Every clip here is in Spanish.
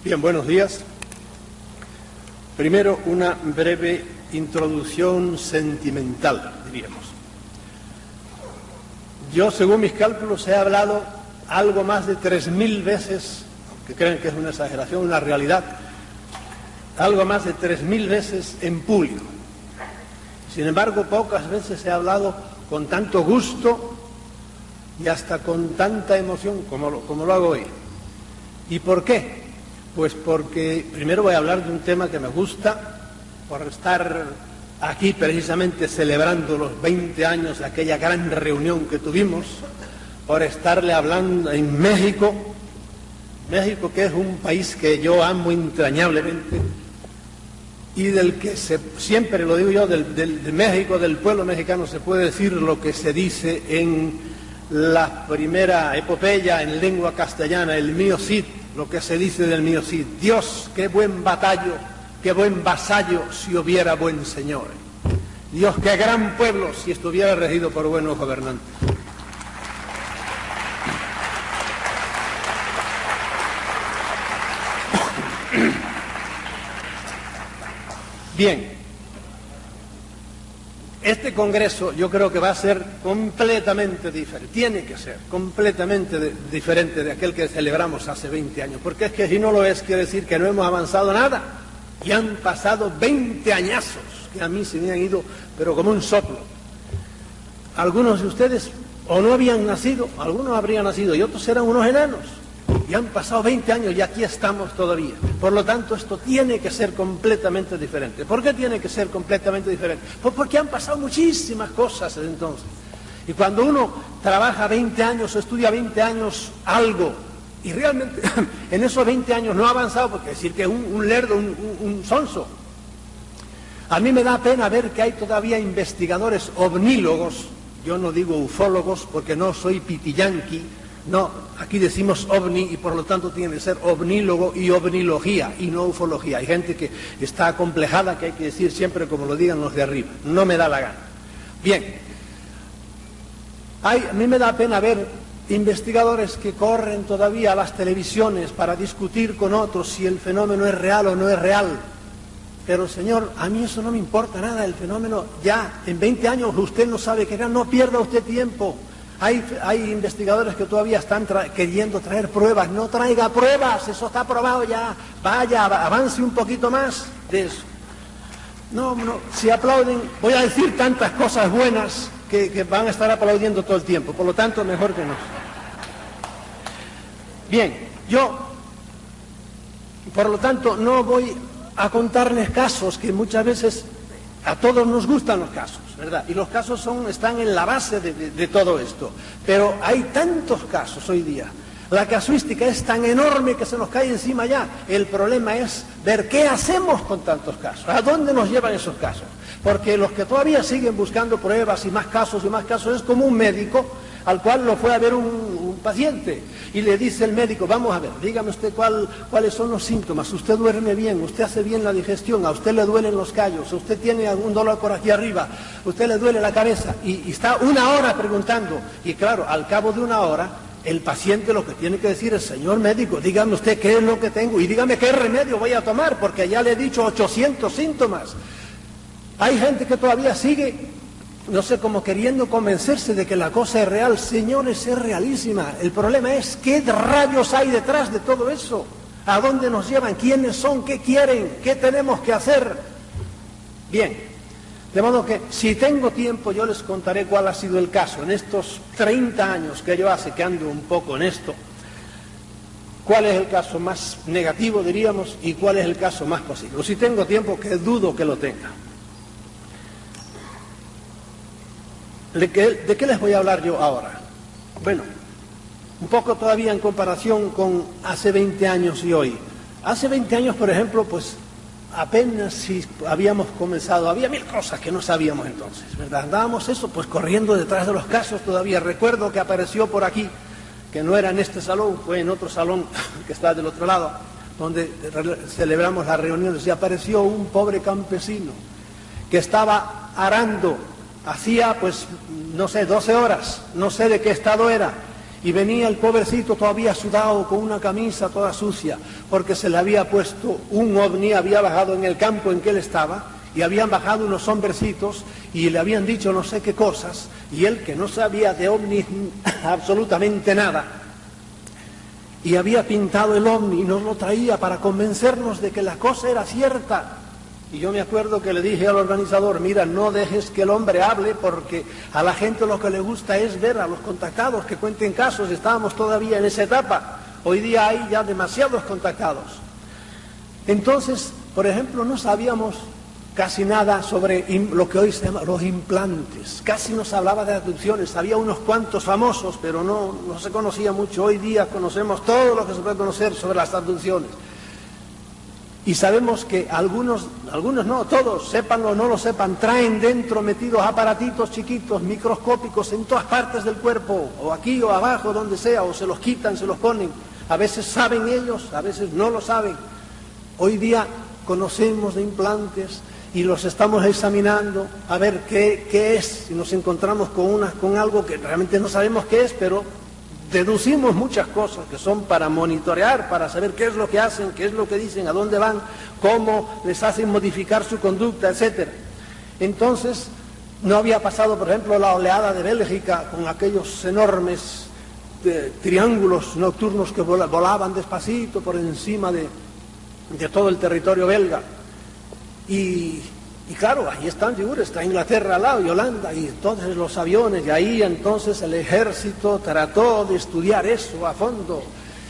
Bien, buenos días. Primero, una breve introducción sentimental, diríamos. Yo, según mis cálculos, he hablado algo más de 3000 veces, que creen que es una exageración, una realidad, algo más de 3000 veces en público. Sin embargo, pocas veces he hablado con tanto gusto y hasta con tanta emoción como lo hago hoy. ¿Y por qué? Pues porque primero voy a hablar de un tema que me gusta, por estar aquí precisamente celebrando los 20 años de aquella gran reunión que tuvimos, por estarle hablando en México, que es un país que yo amo entrañablemente, y del que siempre lo digo yo, de México, del pueblo mexicano, se puede decir lo que se dice en la primera epopeya en lengua castellana, el mío Cid, lo que se dice del mío Cid: Dios, qué buen batallo, qué buen vasallo si hubiera buen señor. Dios, qué gran pueblo si estuviera regido por buenos gobernantes. Bien, este congreso yo creo que va a ser completamente diferente, tiene que ser completamente diferente de aquel que celebramos hace 20 años, porque es que si no lo es, quiere decir que no hemos avanzado nada, y han pasado 20 añazos, que a mí se me han ido, pero como un soplo. Algunos de ustedes o no habían nacido, algunos habrían nacido, y otros eran unos enanos, y han pasado 20 años y aquí estamos todavía. Por lo tanto, esto tiene que ser completamente diferente. ¿Por qué tiene que ser completamente diferente? Pues porque han pasado muchísimas cosas desde entonces. Y cuando uno trabaja 20 años o estudia 20 años algo, y realmente en esos 20 años no ha avanzado, porque decir que es un lerdo, un sonso. A mí me da pena ver que hay todavía investigadores ovnílogos, yo no digo ufólogos porque no soy pitiyanqui, no, aquí decimos ovni y por lo tanto tiene que ser ovnílogo y ovnilogía y no ufología. Hay gente que está acomplejada, que hay que decir siempre como lo digan los de arriba. No me da la gana. Bien, a mí me da pena ver investigadores que corren todavía a las televisiones para discutir con otros si el fenómeno es real o no es real. Pero señor, a mí eso no me importa nada, el fenómeno ya, en 20 años usted no sabe qué era, no pierda usted tiempo. Hay investigadores que todavía están queriendo traer pruebas. No traiga pruebas, eso está probado ya. Vaya, avance un poquito más de eso. No, si aplauden, voy a decir tantas cosas buenas que van a estar aplaudiendo todo el tiempo. Por lo tanto, mejor que no. Bien, yo, por lo tanto, no voy a contarles casos que muchas veces a todos nos gustan los casos, ¿verdad? Y los casos están en la base de todo esto. Pero hay tantos casos hoy día. La casuística es tan enorme que se nos cae encima ya. El problema es ver qué hacemos con tantos casos. ¿A dónde nos llevan esos casos? Porque los que todavía siguen buscando pruebas y más casos es como un médico al cual lo fue a ver un paciente y le dice el médico: vamos a ver, dígame usted cuáles son los síntomas. Usted duerme bien, usted hace bien la digestión, a usted le duelen los callos, usted tiene algún dolor por aquí arriba, a usted le duele la cabeza, y está una hora preguntando. Y claro, al cabo de una hora el paciente lo que tiene que decir es: señor médico, dígame usted qué es lo que tengo y dígame qué remedio voy a tomar, porque ya le he dicho 800 síntomas. Hay gente que todavía sigue, no sé, como queriendo convencerse de que la cosa es real. Señores, es realísima. El problema es qué rayos hay detrás de todo eso. ¿A dónde nos llevan? ¿Quiénes son? ¿Qué quieren? ¿Qué tenemos que hacer? Bien, de modo que si tengo tiempo yo les contaré cuál ha sido el caso en estos 30 años que yo hace que ando un poco en esto. ¿Cuál es el caso más negativo, diríamos, y cuál es el caso más positivo? Si tengo tiempo, que dudo que lo tenga. ¿De qué les voy a hablar yo ahora? Bueno, un poco todavía en comparación con hace 20 años y hoy. Hace 20 años, por ejemplo, pues apenas si habíamos comenzado, había 1000 cosas que no sabíamos entonces, ¿verdad? Andábamos eso, pues corriendo detrás de los casos todavía. Recuerdo que apareció por aquí, que no era en este salón, fue en otro salón que está del otro lado, donde celebramos las reuniones, y apareció un pobre campesino que estaba arando. Hacía, pues, no sé, 12 horas, no sé de qué estado era, Y venía el pobrecito todavía sudado, con una camisa toda sucia, porque se le había puesto un ovni, había bajado en el campo en que él estaba, y habían bajado unos hombrecitos y le habían dicho no sé qué cosas, y él, que no sabía de ovnis absolutamente nada, y había pintado el ovni y nos lo traía para convencernos de que la cosa era cierta. Y yo me acuerdo que le dije al organizador, mira, no dejes que el hombre hable, porque a la gente lo que le gusta es ver a los contactados que cuenten casos. Estábamos todavía en esa etapa. Hoy día hay ya demasiados contactados. Entonces, por ejemplo, no sabíamos casi nada sobre lo que hoy se llama los implantes. Casi no se hablaba de abducciones. Había unos cuantos famosos, pero no se conocía mucho. Hoy día conocemos todo lo que se puede conocer sobre las abducciones. Y sabemos que algunos no, todos, sépanlo o no lo sepan, traen dentro metidos aparatitos chiquitos, microscópicos en todas partes del cuerpo, o aquí o abajo, donde sea, o se los quitan, se los ponen. A veces saben ellos, a veces no lo saben. Hoy día conocemos de implantes y los estamos examinando a ver qué es, y nos encontramos con algo que realmente no sabemos qué es, pero deducimos muchas cosas que son para monitorear, para saber qué es lo que hacen, qué es lo que dicen, a dónde van, cómo les hacen modificar su conducta, etc. Entonces, no había pasado, por ejemplo, la oleada de Bélgica con aquellos enormes triángulos nocturnos que volaban despacito por encima de todo el territorio belga. Y claro, ahí están figuras, está Inglaterra al lado y Holanda, y entonces los aviones, y ahí entonces el ejército trató de estudiar eso a fondo,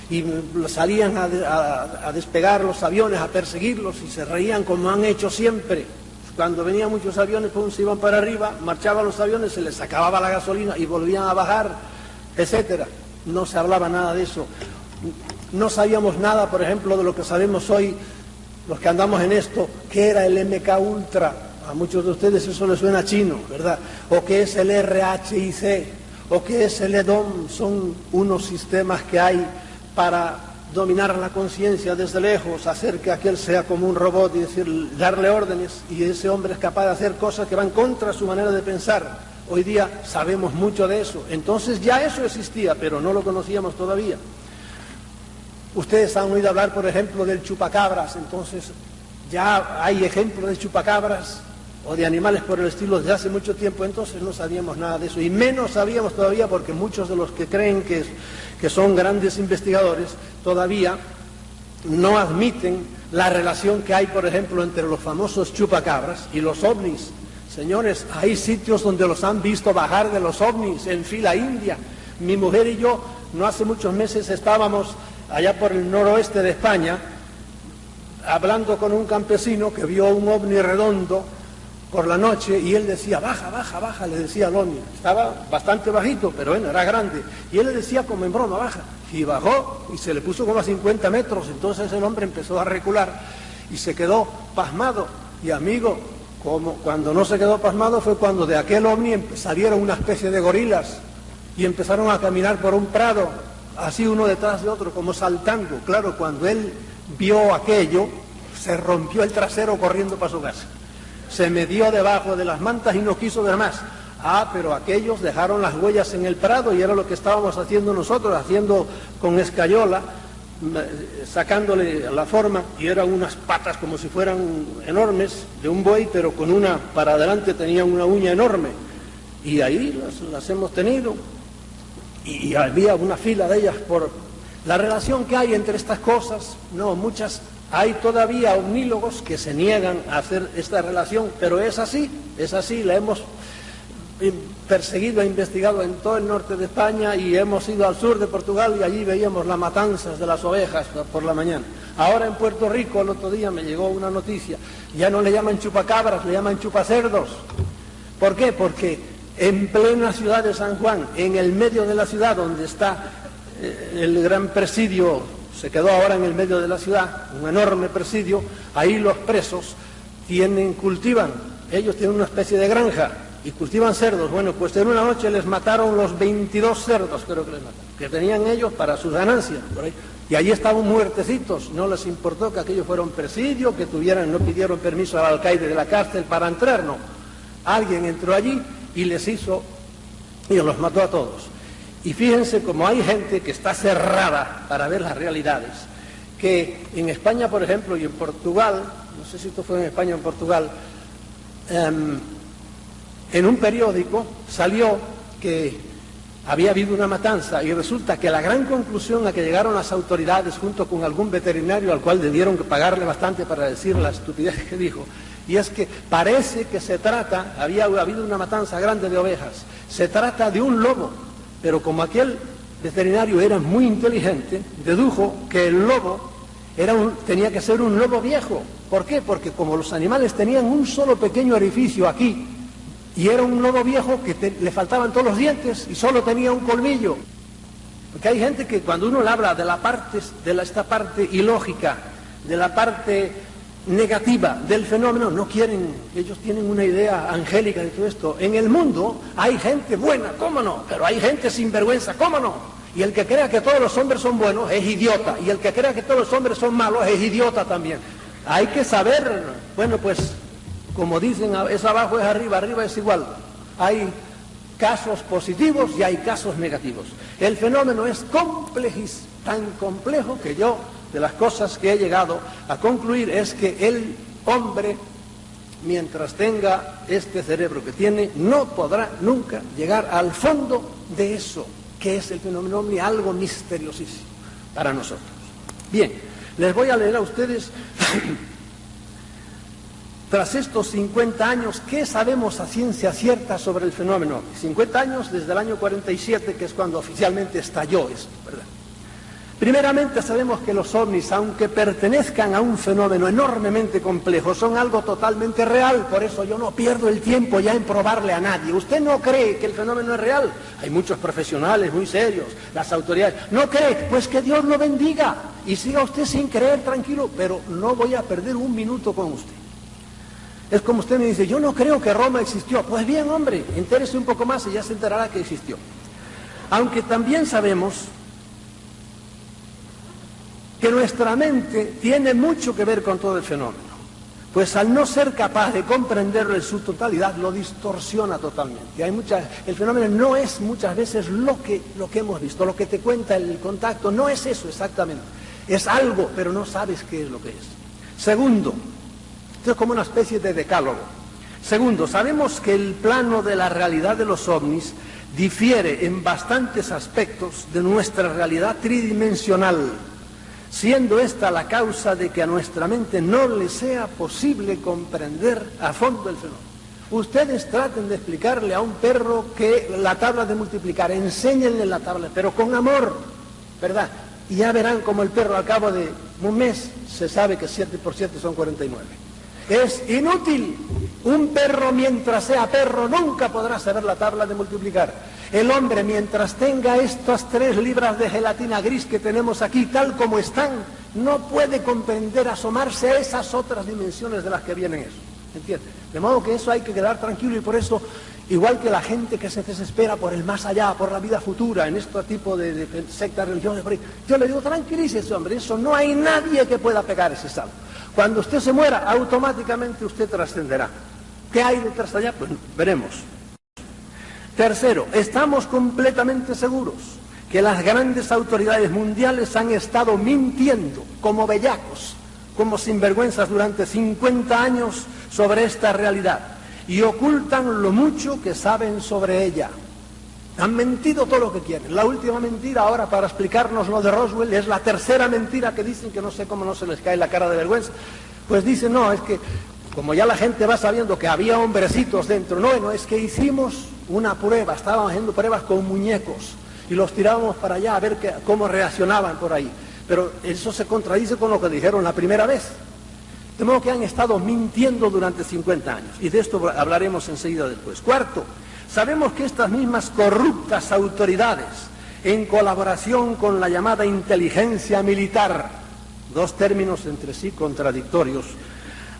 y salían a despegar los aviones, a perseguirlos, y se reían como han hecho siempre. Cuando venían muchos aviones, pues se iban para arriba, marchaban los aviones, se les acababa la gasolina y volvían a bajar, etcétera. No se hablaba nada de eso. No sabíamos nada, por ejemplo, de lo que sabemos hoy, los que andamos en esto, qué era el MK Ultra. A muchos de ustedes eso les suena chino, ¿verdad? O qué es el RHIC, o qué es el EDOM. Son unos sistemas que hay para dominar la conciencia desde lejos, hacer que aquel sea como un robot y decir, darle órdenes, y ese hombre es capaz de hacer cosas que van contra su manera de pensar. Hoy día sabemos mucho de eso. Entonces ya eso existía, pero no lo conocíamos todavía. Ustedes han oído hablar, por ejemplo, del chupacabras. Entonces ya hay ejemplos de chupacabras o de animales por el estilo desde hace mucho tiempo. Entonces no sabíamos nada de eso, y menos sabíamos todavía, porque muchos de los que creen que son grandes investigadores todavía no admiten la relación que hay, por ejemplo, entre los famosos chupacabras y los ovnis. Señores, hay sitios donde los han visto bajar de los ovnis en fila india. Mi mujer y yo no hace muchos meses estábamos allá por el noroeste de España, hablando con un campesino que vio un ovni redondo por la noche, y él decía, baja, baja, baja, le decía al ovni. Estaba bastante bajito, pero bueno, era grande. Y él le decía como en broma, baja. Y bajó, y se le puso como a 50 metros. Entonces el hombre empezó a recular, y se quedó pasmado. Y amigo, cuando no se quedó pasmado fue cuando de aquel ovni salieron una especie de gorilas, y empezaron a caminar por un prado, así uno detrás de otro, como saltando. Claro, cuando él vio aquello, se rompió el trasero corriendo para su casa. Se metió debajo de las mantas y no quiso ver más. Pero aquellos dejaron las huellas en el prado, y era lo que estábamos haciendo nosotros, haciendo con escayola, sacándole la forma, y eran unas patas como si fueran enormes, de un buey, pero con una para adelante tenía una uña enorme. Y ahí las hemos tenido. Y había una fila de ellas por la relación que hay entre estas cosas. No, muchas, hay todavía omnólogos que se niegan a hacer esta relación, pero es así, la hemos perseguido e investigado en todo el norte de España, y hemos ido al sur de Portugal, y allí veíamos las matanzas de las ovejas por la mañana. Ahora en Puerto Rico, el otro día me llegó una noticia, ya no le llaman chupacabras, le llaman chupacerdos. ¿Por qué? Porque en plena ciudad de San Juan, en el medio de la ciudad donde está el gran presidio, se quedó ahora en el medio de la ciudad, un enorme presidio, ahí los presos cultivan, ellos tienen una especie de granja y cultivan cerdos. Bueno, pues en una noche les mataron los 22 cerdos, creo que les mataron, que tenían ellos para sus ganancias, por ahí. Y allí estaban muertecitos, no les importó que aquello fuera un presidio, que no pidieron permiso al alcaide de la cárcel para entrar, no. Alguien entró allí y les hizo, y los mató a todos. Y fíjense cómo hay gente que está cerrada para ver las realidades, que en España, por ejemplo, y en Portugal, no sé si esto fue en España o en Portugal, en un periódico salió que había habido una matanza y resulta que la gran conclusión a que llegaron las autoridades junto con algún veterinario al cual debieron pagarle bastante para decir la estupidez que dijo, y es que parece que se trata, había habido una matanza grande de ovejas, se trata de un lobo, pero como aquel veterinario era muy inteligente, dedujo que el lobo tenía que ser un lobo viejo. ¿Por qué? Porque como los animales tenían un solo pequeño orificio aquí, y era un lobo viejo que le faltaban todos los dientes y solo tenía un colmillo. Porque hay gente que cuando uno le habla de esta parte ilógica, de la parte negativa del fenómeno, no quieren, ellos tienen una idea angélica de todo esto. En el mundo hay gente buena, ¿cómo no? Pero hay gente sinvergüenza, ¿cómo no? Y el que crea que todos los hombres son buenos es idiota, y el que crea que todos los hombres son malos es idiota también. Hay que saber, bueno, pues, como dicen, es abajo es arriba, arriba es igual. Hay casos positivos y hay casos negativos. El fenómeno es complejísimo, tan complejo que yo, de las cosas que he llegado a concluir, es que el hombre, mientras tenga este cerebro que tiene, no podrá nunca llegar al fondo de eso, que es el fenómeno ovni, algo misteriosísimo para nosotros. Bien, les voy a leer a ustedes, tras estos 50 años, ¿qué sabemos a ciencia cierta sobre el fenómeno ovni? 50 años desde el año 47, que es cuando oficialmente estalló esto, ¿verdad? Primeramente sabemos que los ovnis, aunque pertenezcan a un fenómeno enormemente complejo, son algo totalmente real, por eso yo no pierdo el tiempo ya en probarle a nadie. ¿Usted no cree que el fenómeno es real? Hay muchos profesionales muy serios, las autoridades. ¿No cree? Pues que Dios lo bendiga y siga usted sin creer, tranquilo, pero no voy a perder un minuto con usted. Es como usted me dice, yo no creo que Roma existió. Pues bien, hombre, entérese un poco más y ya se enterará que existió. Aunque también sabemos que nuestra mente tiene mucho que ver con todo el fenómeno, pues al no ser capaz de comprenderlo en su totalidad, lo distorsiona totalmente. El fenómeno no es muchas veces lo que hemos visto, lo que te cuenta el contacto, no es eso exactamente, es algo, pero no sabes qué es lo que es. Segundo, esto es como una especie de decálogo. Segundo, sabemos que el plano de la realidad de los ovnis difiere en bastantes aspectos de nuestra realidad tridimensional, siendo esta la causa de que a nuestra mente no le sea posible comprender a fondo el fenómeno. Ustedes traten de explicarle a un perro que la tabla de multiplicar, enséñenle la tabla, pero con amor, ¿verdad? Y ya verán como el perro al cabo de un mes se sabe que 7 por 7 son 49. Es inútil. Un perro, mientras sea perro, nunca podrá saber la tabla de multiplicar. El hombre, mientras tenga estas 3 libras de gelatina gris que tenemos aquí, tal como están, no puede comprender, asomarse a esas otras dimensiones de las que vienen eso. ¿Entiende? De modo que eso hay que quedar tranquilo, y por eso, igual que la gente que se desespera por el más allá, por la vida futura, en este tipo de sectas religiosas, yo le digo, tranquilícese, hombre, eso no hay nadie que pueda pegar ese salto. Cuando usted se muera, automáticamente usted trascenderá. ¿Qué hay detrás de allá? Pues veremos. Tercero, estamos completamente seguros que las grandes autoridades mundiales han estado mintiendo como bellacos, como sinvergüenzas durante 50 años sobre esta realidad, y ocultan lo mucho que saben sobre ella. Han mentido todo lo que quieren. La última mentira ahora, para explicarnos lo de Roswell, es la tercera mentira que dicen, que no sé cómo no se les cae la cara de vergüenza. Pues dicen, no, es que como ya la gente va sabiendo que había hombrecitos dentro, no, es que hicimos una prueba, estábamos haciendo pruebas con muñecos y los tirábamos para allá a ver cómo reaccionaban por ahí. Pero eso se contradice con lo que dijeron la primera vez. De modo que han estado mintiendo durante 50 años, y de esto hablaremos enseguida después. Cuarto, sabemos que estas mismas corruptas autoridades, en colaboración con la llamada inteligencia militar, 2 términos entre sí contradictorios,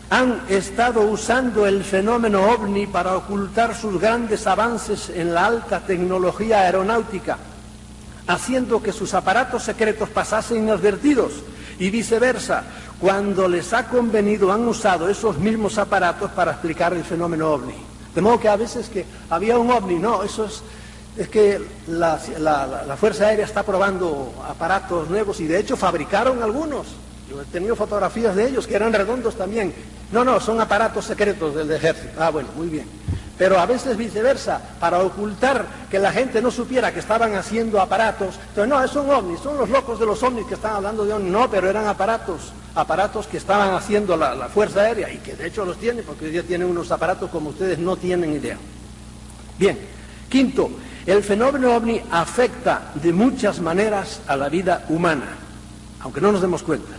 han estado usando el fenómeno ovni para ocultar sus grandes avances en la alta tecnología aeronáutica, haciendo que sus aparatos secretos pasasen inadvertidos, y viceversa. Cuando les ha convenido, han usado esos mismos aparatos para explicar el fenómeno ovni. De modo que a veces que había un ovni, no, eso es Es que la Fuerza Aérea está probando aparatos nuevos y de hecho fabricaron algunos. Yo he tenido fotografías de ellos que eran redondos también. No, son aparatos secretos del ejército. Ah, bueno, muy bien. Pero a veces viceversa, para ocultar que la gente no supiera que estaban haciendo aparatos. Entonces, no, son ovnis, son los locos de los ovnis que están hablando de ovnis. No, pero eran aparatos que estaban haciendo la Fuerza Aérea y que de hecho los tienen, porque hoy día tienen unos aparatos como ustedes no tienen idea. Bien, quinto, el fenómeno ovni afecta de muchas maneras a la vida humana, aunque no nos demos cuenta.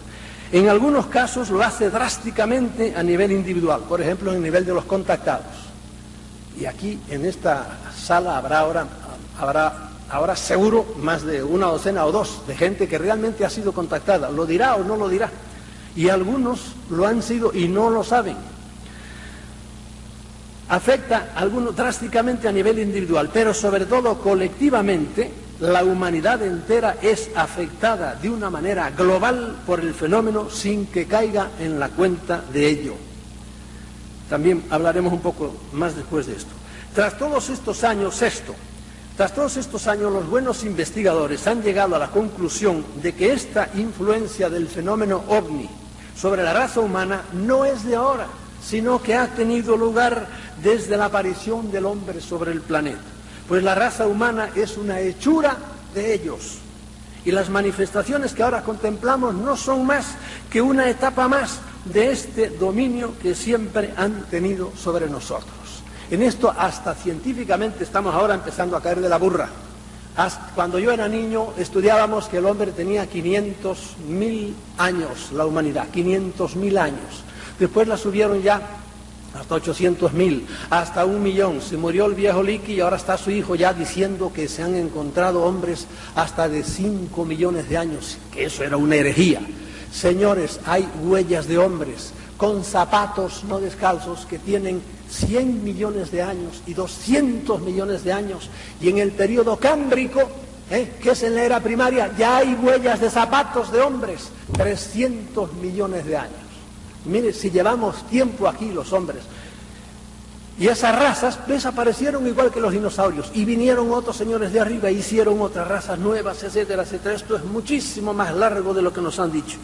En algunos casos lo hace drásticamente a nivel individual, por ejemplo, en el nivel de los contactados. Y aquí, en esta sala, habrá ahora seguro más de una docena o dos de gente que realmente ha sido contactada. ¿Lo dirá o no lo dirá? Y algunos lo han sido y no lo saben. Afecta a algunos drásticamente a nivel individual, pero sobre todo colectivamente, la humanidad entera es afectada de una manera global por el fenómeno sin que caiga en la cuenta de ello. También hablaremos un poco más después de esto. Tras todos estos años, los buenos investigadores han llegado a la conclusión de que esta influencia del fenómeno ovni sobre la raza humana no es de ahora, sino que ha tenido lugar desde la aparición del hombre sobre el planeta. Pues la raza humana es una hechura de ellos. Y las manifestaciones que ahora contemplamos no son más que una etapa más de este dominio que siempre han tenido sobre nosotros. En esto hasta científicamente estamos ahora empezando a caer de la burra. Cuando yo era niño estudiábamos que el hombre tenía 500.000 años, la humanidad, 500.000 años. Después la subieron ya hasta 800.000, hasta 1.000.000. Se murió el viejo Licky y ahora está su hijo ya diciendo que se han encontrado hombres hasta de 5 millones de años, que eso era una herejía. Señores, hay huellas de hombres con zapatos no descalzos que tienen 100 millones de años y 200 millones de años, y en el periodo cámbrico, que es en la era primaria, ya hay huellas de zapatos de hombres, 300 millones de años. Mire, si llevamos tiempo aquí los hombres, y esas razas desaparecieron igual que los dinosaurios, y vinieron otros señores de arriba e hicieron otras razas nuevas, etcétera, etcétera. Esto es muchísimo más largo de lo que nos han dicho.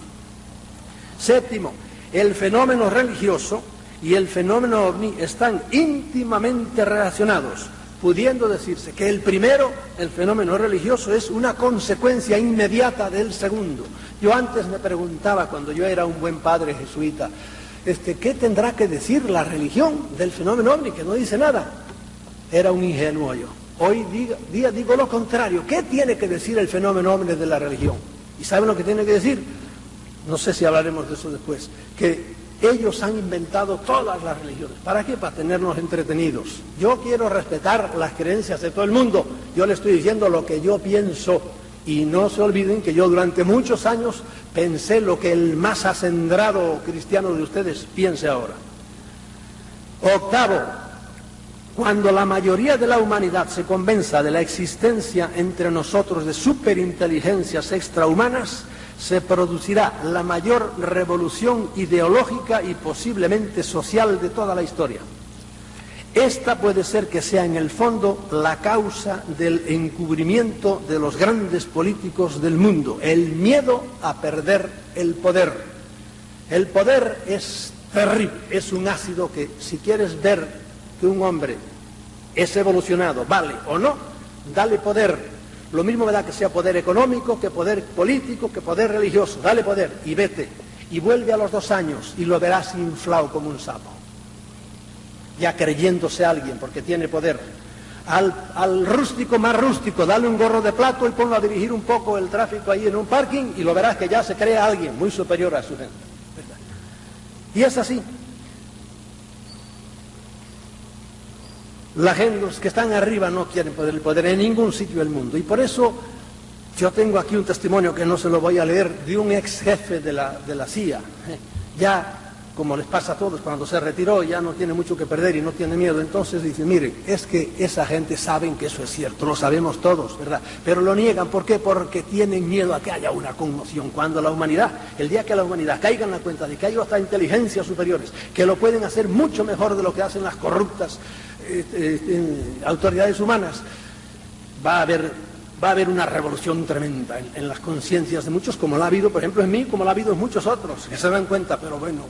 Séptimo, el fenómeno religioso y el fenómeno ovni están íntimamente relacionados, pudiendo decirse que el primero, el fenómeno religioso, es una consecuencia inmediata del segundo. Yo antes me preguntaba, cuando yo era un buen padre jesuita, ¿qué tendrá que decir la religión del fenómeno ovni? Que no dice nada. Era un ingenuo yo. Hoy día digo lo contrario. ¿Qué tiene que decir el fenómeno ovni de la religión? ¿Y saben lo que tiene que decir? No sé si hablaremos de eso después. Que ellos han inventado todas las religiones. ¿Para qué? Para tenernos entretenidos. Yo quiero respetar las creencias de todo el mundo. Yo le estoy diciendo lo que yo pienso. Y no se olviden que yo durante muchos años pensé lo que el más acendrado cristiano de ustedes piense ahora. Octavo, cuando la mayoría de la humanidad se convenza de la existencia entre nosotros de superinteligencias extrahumanas, se producirá la mayor revolución ideológica y posiblemente social de toda la historia. Esta puede ser que sea en el fondo la causa del encubrimiento de los grandes políticos del mundo, el miedo a perder el poder. El poder es terrible, es un ácido que si quieres ver que un hombre es evolucionado, vale o no, dale poder. Lo mismo me da que sea poder económico, que poder político, que poder religioso. Dale poder y vete. Y vuelve a los 2 años y lo verás inflado como un sapo. Ya creyéndose alguien porque tiene poder. Al rústico más rústico, dale un gorro de plato y ponlo a dirigir un poco el tráfico ahí en un parking y lo verás que ya se cree alguien muy superior a su gente. ¿Verdad? Y es así. La gente, los que están arriba no quieren el poder en ningún sitio del mundo. Y por eso yo tengo aquí un testimonio que no se lo voy a leer, de un ex jefe de la CIA. Ya, como les pasa a todos, cuando se retiró ya no tiene mucho que perder y no tiene miedo. Entonces dice, miren, es que esa gente saben que eso es cierto, lo sabemos todos, ¿verdad? Pero lo niegan, ¿por qué? Porque tienen miedo a que haya una conmoción. Cuando la humanidad, el día que la humanidad caiga en la cuenta de que hay otras inteligencias superiores que lo pueden hacer mucho mejor de lo que hacen las corruptas autoridades humanas, va a haber una revolución tremenda en las conciencias de muchos, como la ha habido, por ejemplo, en mí, como la ha habido en muchos otros, que se dan cuenta, pero bueno,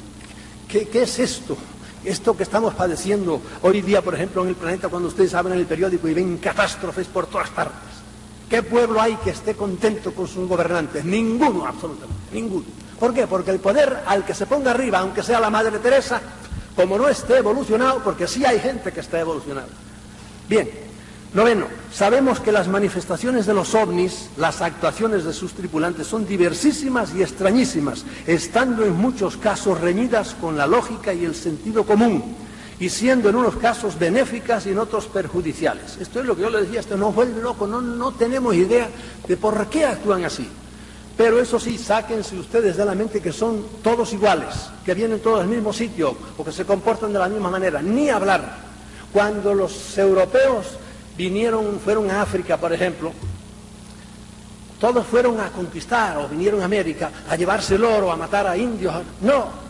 ¿qué es esto? Esto que estamos padeciendo hoy día, por ejemplo, en el planeta, cuando ustedes abren el periódico y ven catástrofes por todas partes. ¿Qué pueblo hay que esté contento con sus gobernantes? Ninguno, absolutamente, ninguno. ¿Por qué? Porque el poder al que se ponga arriba, aunque sea la Madre Teresa, como no esté evolucionado, porque sí hay gente que está evolucionada. Bien, noveno, sabemos que las manifestaciones de los ovnis, las actuaciones de sus tripulantes son diversísimas y extrañísimas, estando en muchos casos reñidas con la lógica y el sentido común, y siendo en unos casos benéficas y en otros perjudiciales. Esto es lo que yo le decía, esto nos vuelve loco, no tenemos idea de por qué actúan así. Pero eso sí, sáquense ustedes de la mente que son todos iguales, que vienen todos al mismo sitio, o que se comportan de la misma manera, ni hablar. Cuando los europeos fueron a África, por ejemplo, todos fueron a conquistar, o vinieron a América, a llevarse el oro, a matar a indios. No,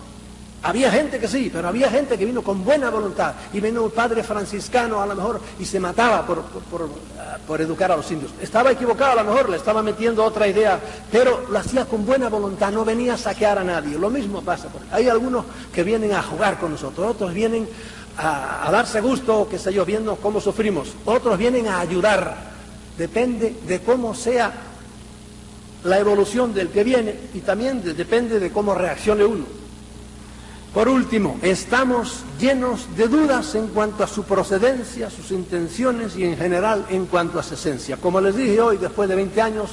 había gente que sí, pero había gente que vino con buena voluntad, y vino un padre franciscano a lo mejor, y se mataba por educar a los indios. Estaba equivocado, a lo mejor le estaba metiendo otra idea, pero lo hacía con buena voluntad, no venía a saquear a nadie. Lo mismo pasa por ahí. Hay algunos que vienen a jugar con nosotros, otros vienen a darse gusto, qué sé yo, viendo cómo sufrimos. Otros vienen a ayudar. Depende de cómo sea la evolución del que viene, y también depende de cómo reaccione uno. Por último, estamos llenos de dudas en cuanto a su procedencia, sus intenciones y en general en cuanto a su esencia. Como les dije hoy, después de 20 años,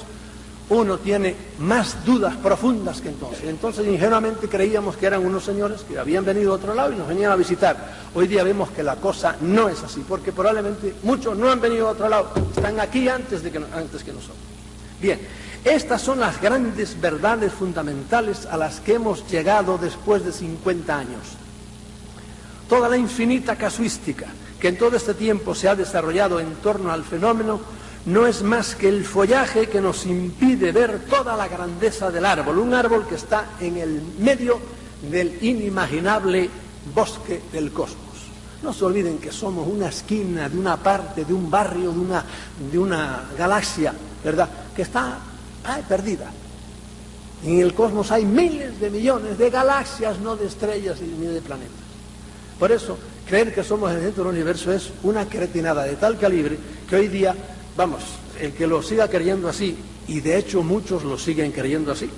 uno tiene más dudas profundas que entonces. Entonces ingenuamente creíamos que eran unos señores que habían venido a otro lado y nos venían a visitar. Hoy día vemos que la cosa no es así, porque probablemente muchos no han venido a otro lado, están aquí antes que nosotros. Bien, estas son las grandes verdades fundamentales a las que hemos llegado después de 50 años. Toda la infinita casuística que en todo este tiempo se ha desarrollado en torno al fenómeno no es más que el follaje que nos impide ver toda la grandeza del árbol, un árbol que está en el medio del inimaginable bosque del cosmos. No se olviden que somos una esquina de una parte, de un barrio, de una galaxia, ¿verdad?, que está perdida. En el cosmos hay miles de millones de galaxias, no de estrellas ni de planetas. Por eso, creer que somos el centro del universo es una cretinada de tal calibre que hoy día, vamos, el que lo siga creyendo así, y de hecho muchos lo siguen creyendo así.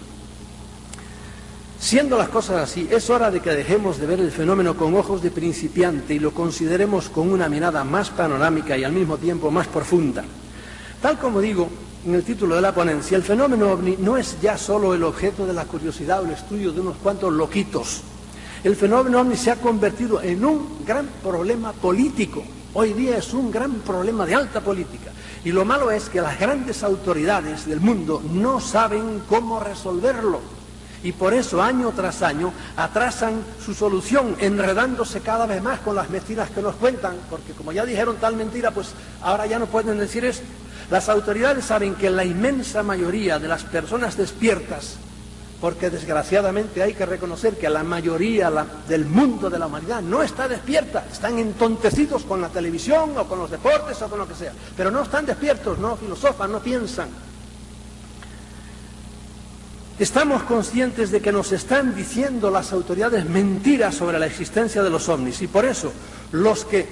Siendo las cosas así, es hora de que dejemos de ver el fenómeno con ojos de principiante y lo consideremos con una mirada más panorámica y al mismo tiempo más profunda. Tal como digo en el título de la ponencia, el fenómeno ovni no es ya solo el objeto de la curiosidad o el estudio de unos cuantos loquitos. El fenómeno ovni se ha convertido en un gran problema político. Hoy día es un gran problema de alta política. Y lo malo es que las grandes autoridades del mundo no saben cómo resolverlo. Y por eso, año tras año, atrasan su solución, enredándose cada vez más con las mentiras que nos cuentan, porque como ya dijeron tal mentira, pues ahora ya no pueden decir esto. Las autoridades saben que la inmensa mayoría de las personas despiertas, porque desgraciadamente hay que reconocer que la mayoría del mundo de la humanidad no está despierta, están entontecidos con la televisión o con los deportes o con lo que sea, pero no están despiertos, no filosofan, no piensan. Estamos conscientes de que nos están diciendo las autoridades mentiras sobre la existencia de los ovnis, y por eso los que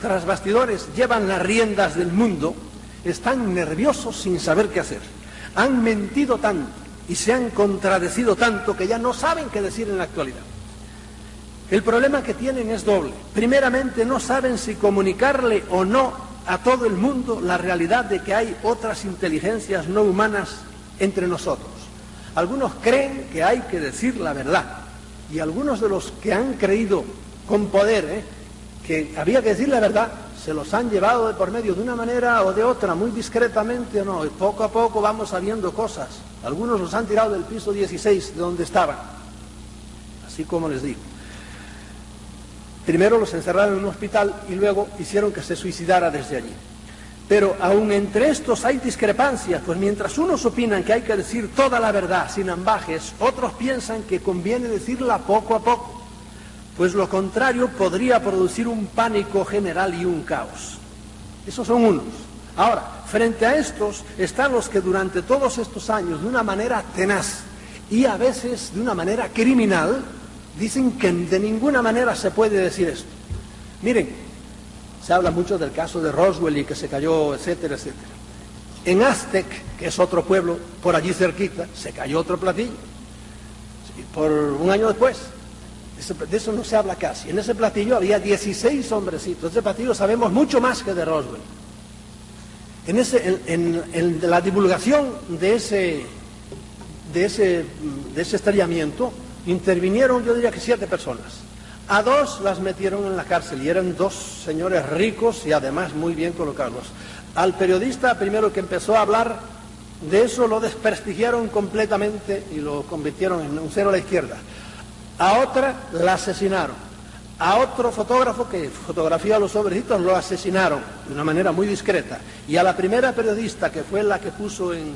tras bastidores llevan las riendas del mundo están nerviosos sin saber qué hacer. Han mentido tanto y se han contradecido tanto que ya no saben qué decir en la actualidad. El problema que tienen es doble. Primeramente, no saben si comunicarle o no a todo el mundo la realidad de que hay otras inteligencias no humanas entre nosotros. Algunos creen que hay que decir la verdad, y algunos de los que han creído con poder que había que decir la verdad, se los han llevado de por medio de una manera o de otra, muy discretamente o no, y poco a poco vamos sabiendo cosas. Algunos los han tirado del piso 16 de donde estaban, así como les digo. Primero los encerraron en un hospital y luego hicieron que se suicidara desde allí. Pero aún entre estos hay discrepancias, pues mientras unos opinan que hay que decir toda la verdad sin ambajes, otros piensan que conviene decirla poco a poco, pues lo contrario podría producir un pánico general y un caos. Esos son unos. Ahora, frente a estos están los que durante todos estos años, de una manera tenaz y a veces de una manera criminal, dicen que de ninguna manera se puede decir esto. Miren, se habla mucho del caso de Roswell y que se cayó, etcétera, etcétera. En Aztec, que es otro pueblo por allí cerquita, se cayó otro platillo. Por un año después. De eso no se habla casi. En ese platillo había 16 hombrecitos. Ese platillo sabemos mucho más que de Roswell. En la divulgación de ese estrellamiento intervinieron, yo diría que 7 personas. A 2 las metieron en la cárcel y eran 2 señores ricos y además muy bien colocados. Al periodista primero que empezó a hablar de eso lo desprestigiaron completamente y lo convirtieron en un cero a la izquierda. A otra la asesinaron. A otro fotógrafo que fotografía a los sobrecitos lo asesinaron de una manera muy discreta. Y a la primera periodista, que fue la que puso en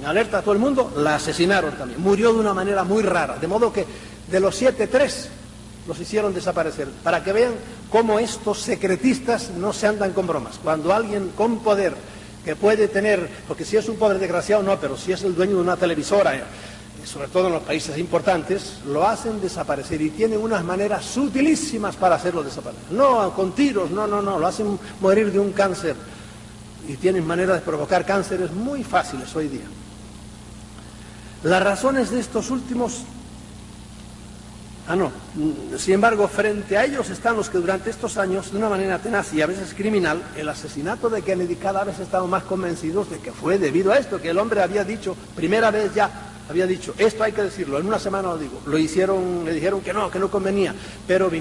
alerta a todo el mundo, la asesinaron también. Murió de una manera muy rara. De modo que de los 7, 3 los hicieron desaparecer. Para que vean cómo estos secretistas no se andan con bromas. Cuando alguien con poder, que puede tener, porque si es un poder desgraciado no, pero si es el dueño de una televisora, sobre todo en los países importantes, lo hacen desaparecer y tienen unas maneras sutilísimas para hacerlo desaparecer. No con tiros, no, lo hacen morir de un cáncer y tienen maneras de provocar cánceres muy fáciles hoy día. Las razones de estos últimos... Sin embargo, frente a ellos están los que durante estos años, de una manera tenaz y a veces criminal, el asesinato de Kennedy, cada vez estamos más convencidos de que fue debido a esto, que el hombre había dicho, primera vez ya, había dicho, esto hay que decirlo, en una semana lo digo. Lo hicieron, le dijeron que no convenía, pero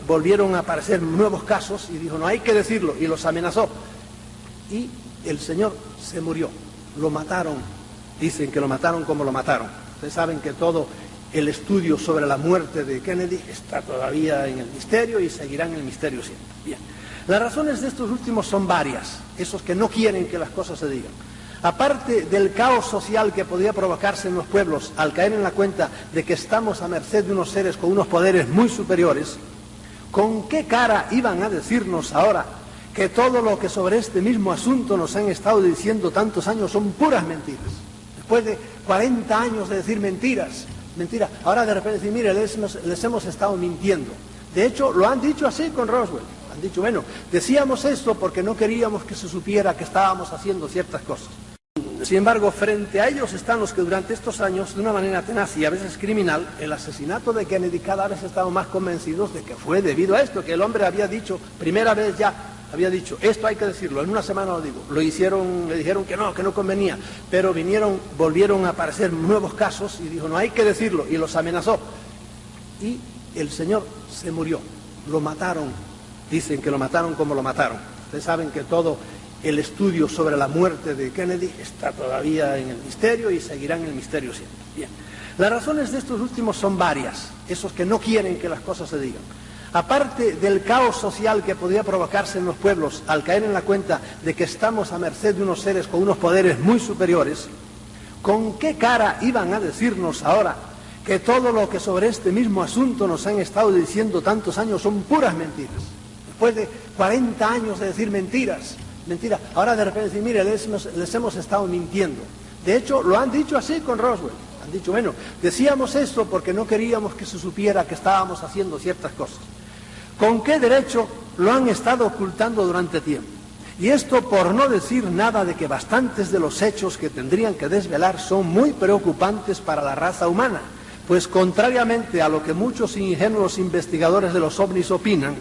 volvieron a aparecer nuevos casos y dijo, no hay que decirlo, y los amenazó. Y el señor se murió, lo mataron, dicen que lo mataron como lo mataron. Ustedes saben que todo el estudio sobre la muerte de Kennedy está todavía en el misterio y seguirá en el misterio siempre. Bien. Las razones de estos últimos son varias, esos que no quieren que las cosas se digan. Aparte del caos social que podría provocarse en los pueblos al caer en la cuenta de que estamos a merced de unos seres con unos poderes muy superiores, ¿con qué cara iban a decirnos ahora que todo lo que sobre este mismo asunto nos han estado diciendo tantos años son puras mentiras? Después de 40 años de decir mentiras, ahora de repente decir, mire, les hemos estado mintiendo. De hecho, lo han dicho así con Roswell. Han dicho, bueno, decíamos esto porque no queríamos que se supiera que estábamos haciendo ciertas cosas. Sin embargo, frente a ellos están los que durante estos años, de una manera tenaz y a veces criminal, el asesinato de Kennedy, cada vez estamos más convencidos de que fue debido a esto, que el hombre había dicho, primera vez ya, había dicho, esto hay que decirlo, en una semana lo digo. Lo hicieron, le dijeron que no convenía, pero volvieron a aparecer nuevos casos y dijo, no hay que decirlo, y los amenazó. Y el señor se murió, lo mataron, dicen que lo mataron como lo mataron. Ustedes saben que todo el estudio sobre la muerte de Kennedy está todavía en el misterio y seguirá en el misterio siempre. Bien. Las razones de estos últimos son varias, esos que no quieren que las cosas se digan. Aparte del caos social que podría provocarse en los pueblos al caer en la cuenta de que estamos a merced de unos seres con unos poderes muy superiores, ¿con qué cara iban a decirnos ahora que todo lo que sobre este mismo asunto nos han estado diciendo tantos años son puras mentiras? Después de 40 años de decir mentiras, ahora de repente decir, mire, les hemos estado mintiendo. De hecho, lo han dicho así con Roswell. Han dicho, bueno, decíamos esto porque no queríamos que se supiera que estábamos haciendo ciertas cosas. ¿Con qué derecho lo han estado ocultando durante tiempo? Y esto por no decir nada de que bastantes de los hechos que tendrían que desvelar son muy preocupantes para la raza humana, pues contrariamente a lo que muchos ingenuos investigadores de los ovnis opinan,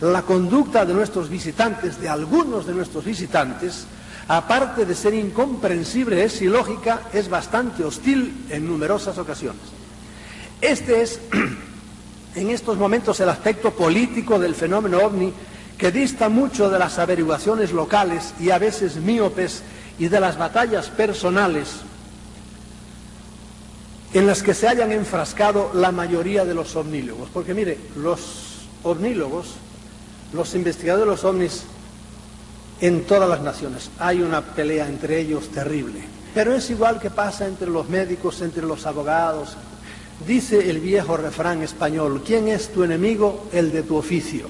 la conducta de nuestros visitantes, de algunos de nuestros visitantes, aparte de ser incomprensible, es ilógica, es bastante hostil en numerosas ocasiones. Este es, en estos momentos, el aspecto político del fenómeno ovni, que dista mucho de las averiguaciones locales y a veces míopes y de las batallas personales en las que se hayan enfrascado la mayoría de los ovnílogos. Porque mire, los ovnílogos, los investigadores de los ovnis, en todas las naciones hay una pelea entre ellos terrible, pero es igual que pasa entre los médicos, entre los abogados. Dice el viejo refrán español, ¿quién es tu enemigo? El de tu oficio.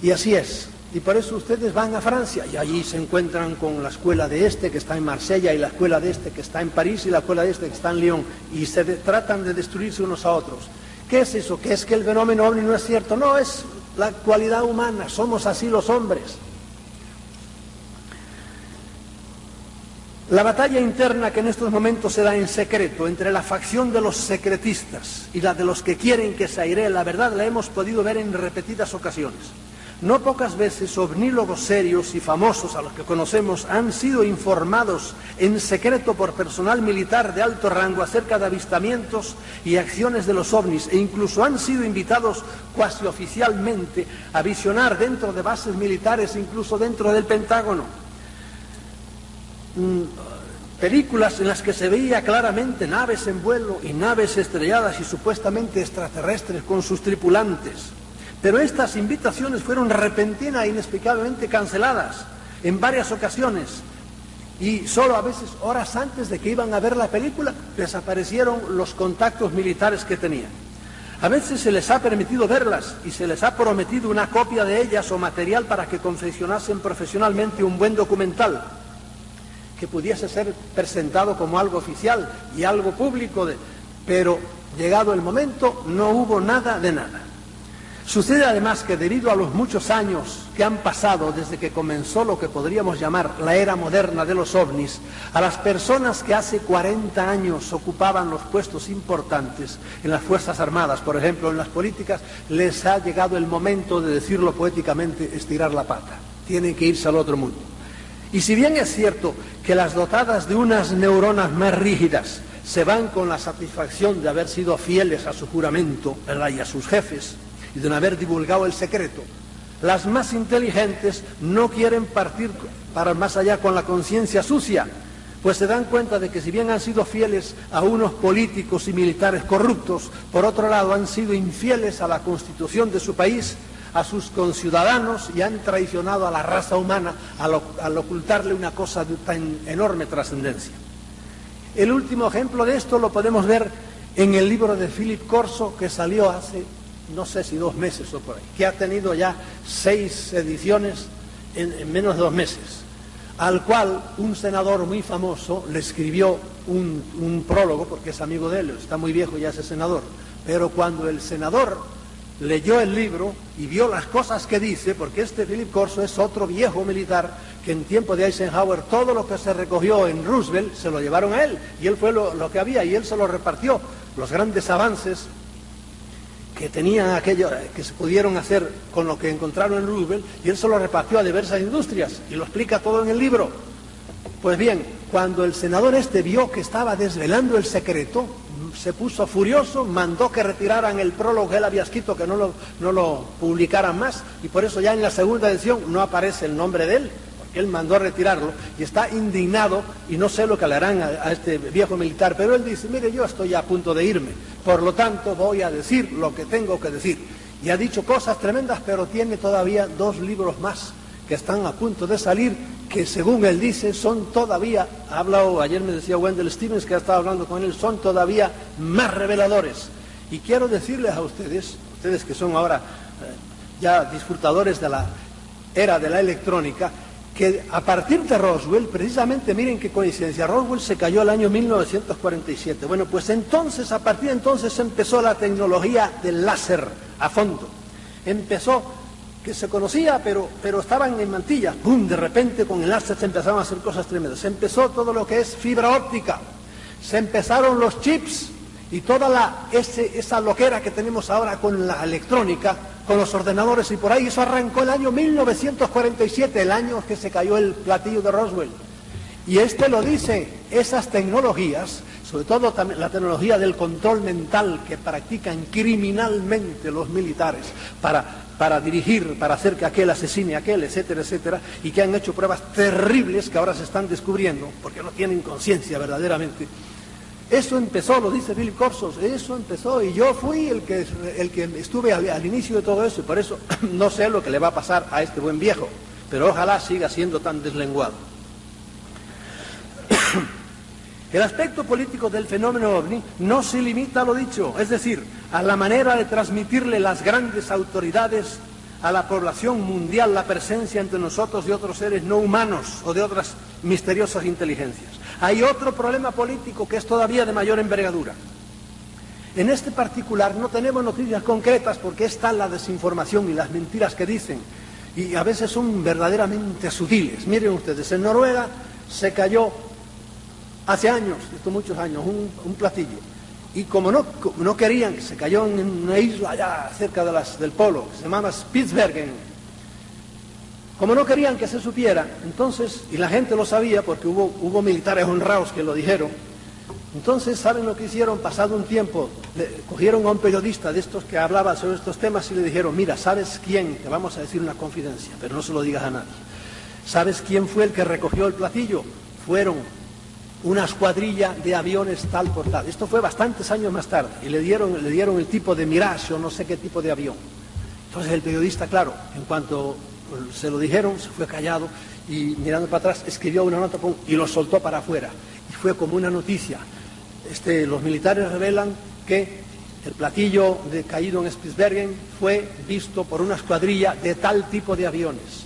Y así es. Y por eso ustedes van a Francia y allí se encuentran con la escuela de este que está en Marsella y la escuela de este que está en París y la escuela de este que está en Lyon y tratan de destruirse unos a otros. ¿Qué es eso? ¿Qué es que el fenómeno ovni no es cierto? No, es la cualidad humana, somos así los hombres. La batalla interna que en estos momentos se da en secreto entre la facción de los secretistas y la de los que quieren que se airee la verdad la hemos podido ver en repetidas ocasiones. No pocas veces ovnílogos serios y famosos a los que conocemos han sido informados en secreto por personal militar de alto rango acerca de avistamientos y acciones de los ovnis e incluso han sido invitados cuasi oficialmente a visionar dentro de bases militares, incluso dentro del Pentágono. Películas en las que se veía claramente naves en vuelo y naves estrelladas y supuestamente extraterrestres con sus tripulantes. Pero estas invitaciones fueron repentinas e inexplicablemente canceladas en varias ocasiones y solo a veces horas antes de que iban a ver la película desaparecieron los contactos militares que tenían. A veces se les ha permitido verlas y se les ha prometido una copia de ellas o material para que confeccionasen profesionalmente un buen documental que pudiese ser presentado como algo oficial y algo público, pero llegado el momento no hubo nada de nada. Sucede además que debido a los muchos años que han pasado desde que comenzó lo que podríamos llamar la era moderna de los ovnis, a las personas que hace 40 años ocupaban los puestos importantes en las Fuerzas Armadas, por ejemplo, en las políticas, les ha llegado el momento de decirlo poéticamente, estirar la pata. Tienen que irse al otro mundo. Y si bien es cierto que las dotadas de unas neuronas más rígidas se van con la satisfacción de haber sido fieles a su juramento, ¿verdad?, y a sus jefes, y de no haber divulgado el secreto, las más inteligentes no quieren partir para más allá con la conciencia sucia, pues se dan cuenta de que si bien han sido fieles a unos políticos y militares corruptos, por otro lado han sido infieles a la Constitución de su país, a sus conciudadanos y han traicionado a la raza humana al ocultarle una cosa de tan enorme trascendencia. El último ejemplo de esto lo podemos ver en el libro de Philip Corso que salió hace no sé si 2 meses o por ahí, que ha tenido ya 6 ediciones en menos de 2 meses, al cual un senador muy famoso le escribió un prólogo, porque es amigo de él, está muy viejo ya ese senador, pero cuando el senador leyó el libro y vio las cosas que dice, porque este Philip Corso es otro viejo militar que en tiempo de Eisenhower todo lo que se recogió en Roosevelt se lo llevaron a él, y él fue lo que había y él se lo repartió, los grandes avances que tenían aquello, que se pudieron hacer con lo que encontraron en Roosevelt, y él se lo repartió a diversas industrias, y lo explica todo en el libro. Pues bien, cuando el senador este vio que estaba desvelando el secreto, se puso furioso, mandó que retiraran el prólogo que él había escrito, que no lo publicaran más, y por eso ya en la segunda edición no aparece el nombre de él, porque él mandó a retirarlo, y está indignado, y no sé lo que le harán a este viejo militar, pero él dice, mire, yo estoy a punto de irme, por lo tanto voy a decir lo que tengo que decir. Y ha dicho cosas tremendas, pero tiene todavía 2 libros más que están a punto de salir, que según él dice son todavía, ha hablado, ayer me decía Wendell Stevens que ha estado hablando con él, son todavía más reveladores. Y quiero decirles a ustedes que son ahora ya disfrutadores de la era de la electrónica, que a partir de Roswell, precisamente, miren qué coincidencia, Roswell se cayó el año 1947. Bueno, pues entonces, a partir de entonces empezó la tecnología del láser a fondo. Empezó, que se conocía, pero estaban en mantillas. ¡Pum! De repente con el láser se empezaron a hacer cosas tremendas. Se empezó todo lo que es fibra óptica. Se empezaron los chips y toda esa loquera que tenemos ahora con la electrónica, con los ordenadores y por ahí. Eso arrancó el año 1947, el año que se cayó el platillo de Roswell. Y lo dice, esas tecnologías, sobre todo también la tecnología del control mental que practican criminalmente los militares para dirigir, para hacer que aquel asesine a aquel, etcétera, etcétera, y que han hecho pruebas terribles que ahora se están descubriendo, porque no tienen conciencia verdaderamente. Eso empezó, lo dice Philip Corso, eso empezó, y yo fui el que estuve al inicio de todo eso, y por eso no sé lo que le va a pasar a este buen viejo, pero ojalá siga siendo tan deslenguado. El aspecto político del fenómeno ovni no se limita a lo dicho, es decir, a la manera de transmitirle las grandes autoridades a la población mundial la presencia entre nosotros de otros seres no humanos o de otras misteriosas inteligencias. Hay otro problema político que es todavía de mayor envergadura. En este particular no tenemos noticias concretas porque está la desinformación y las mentiras que dicen, y a veces son verdaderamente sutiles. Miren ustedes, en Noruega se cayó hace años, muchos años, un platillo. Y como no querían, se cayó en una isla allá cerca del polo, que se llama Spitsbergen. Como no querían que se supiera, entonces, y la gente lo sabía porque hubo militares honrados que lo dijeron, entonces, ¿saben lo que hicieron? Pasado un tiempo, cogieron a un periodista de estos que hablaba sobre estos temas y le dijeron, mira, ¿sabes quién? Te vamos a decir una confidencia, pero no se lo digas a nadie. ¿Sabes quién fue el que recogió el platillo? Fueron una escuadrilla de aviones tal por tal. Esto fue bastantes años más tarde y le dieron el tipo de Mirage o no sé qué tipo de avión. Entonces el periodista, claro, en cuanto se lo dijeron, se fue callado y mirando para atrás escribió una nota y lo soltó para afuera. Y fue como una noticia. Los militares revelan que el platillo caído en Spitsbergen fue visto por una escuadrilla de tal tipo de aviones.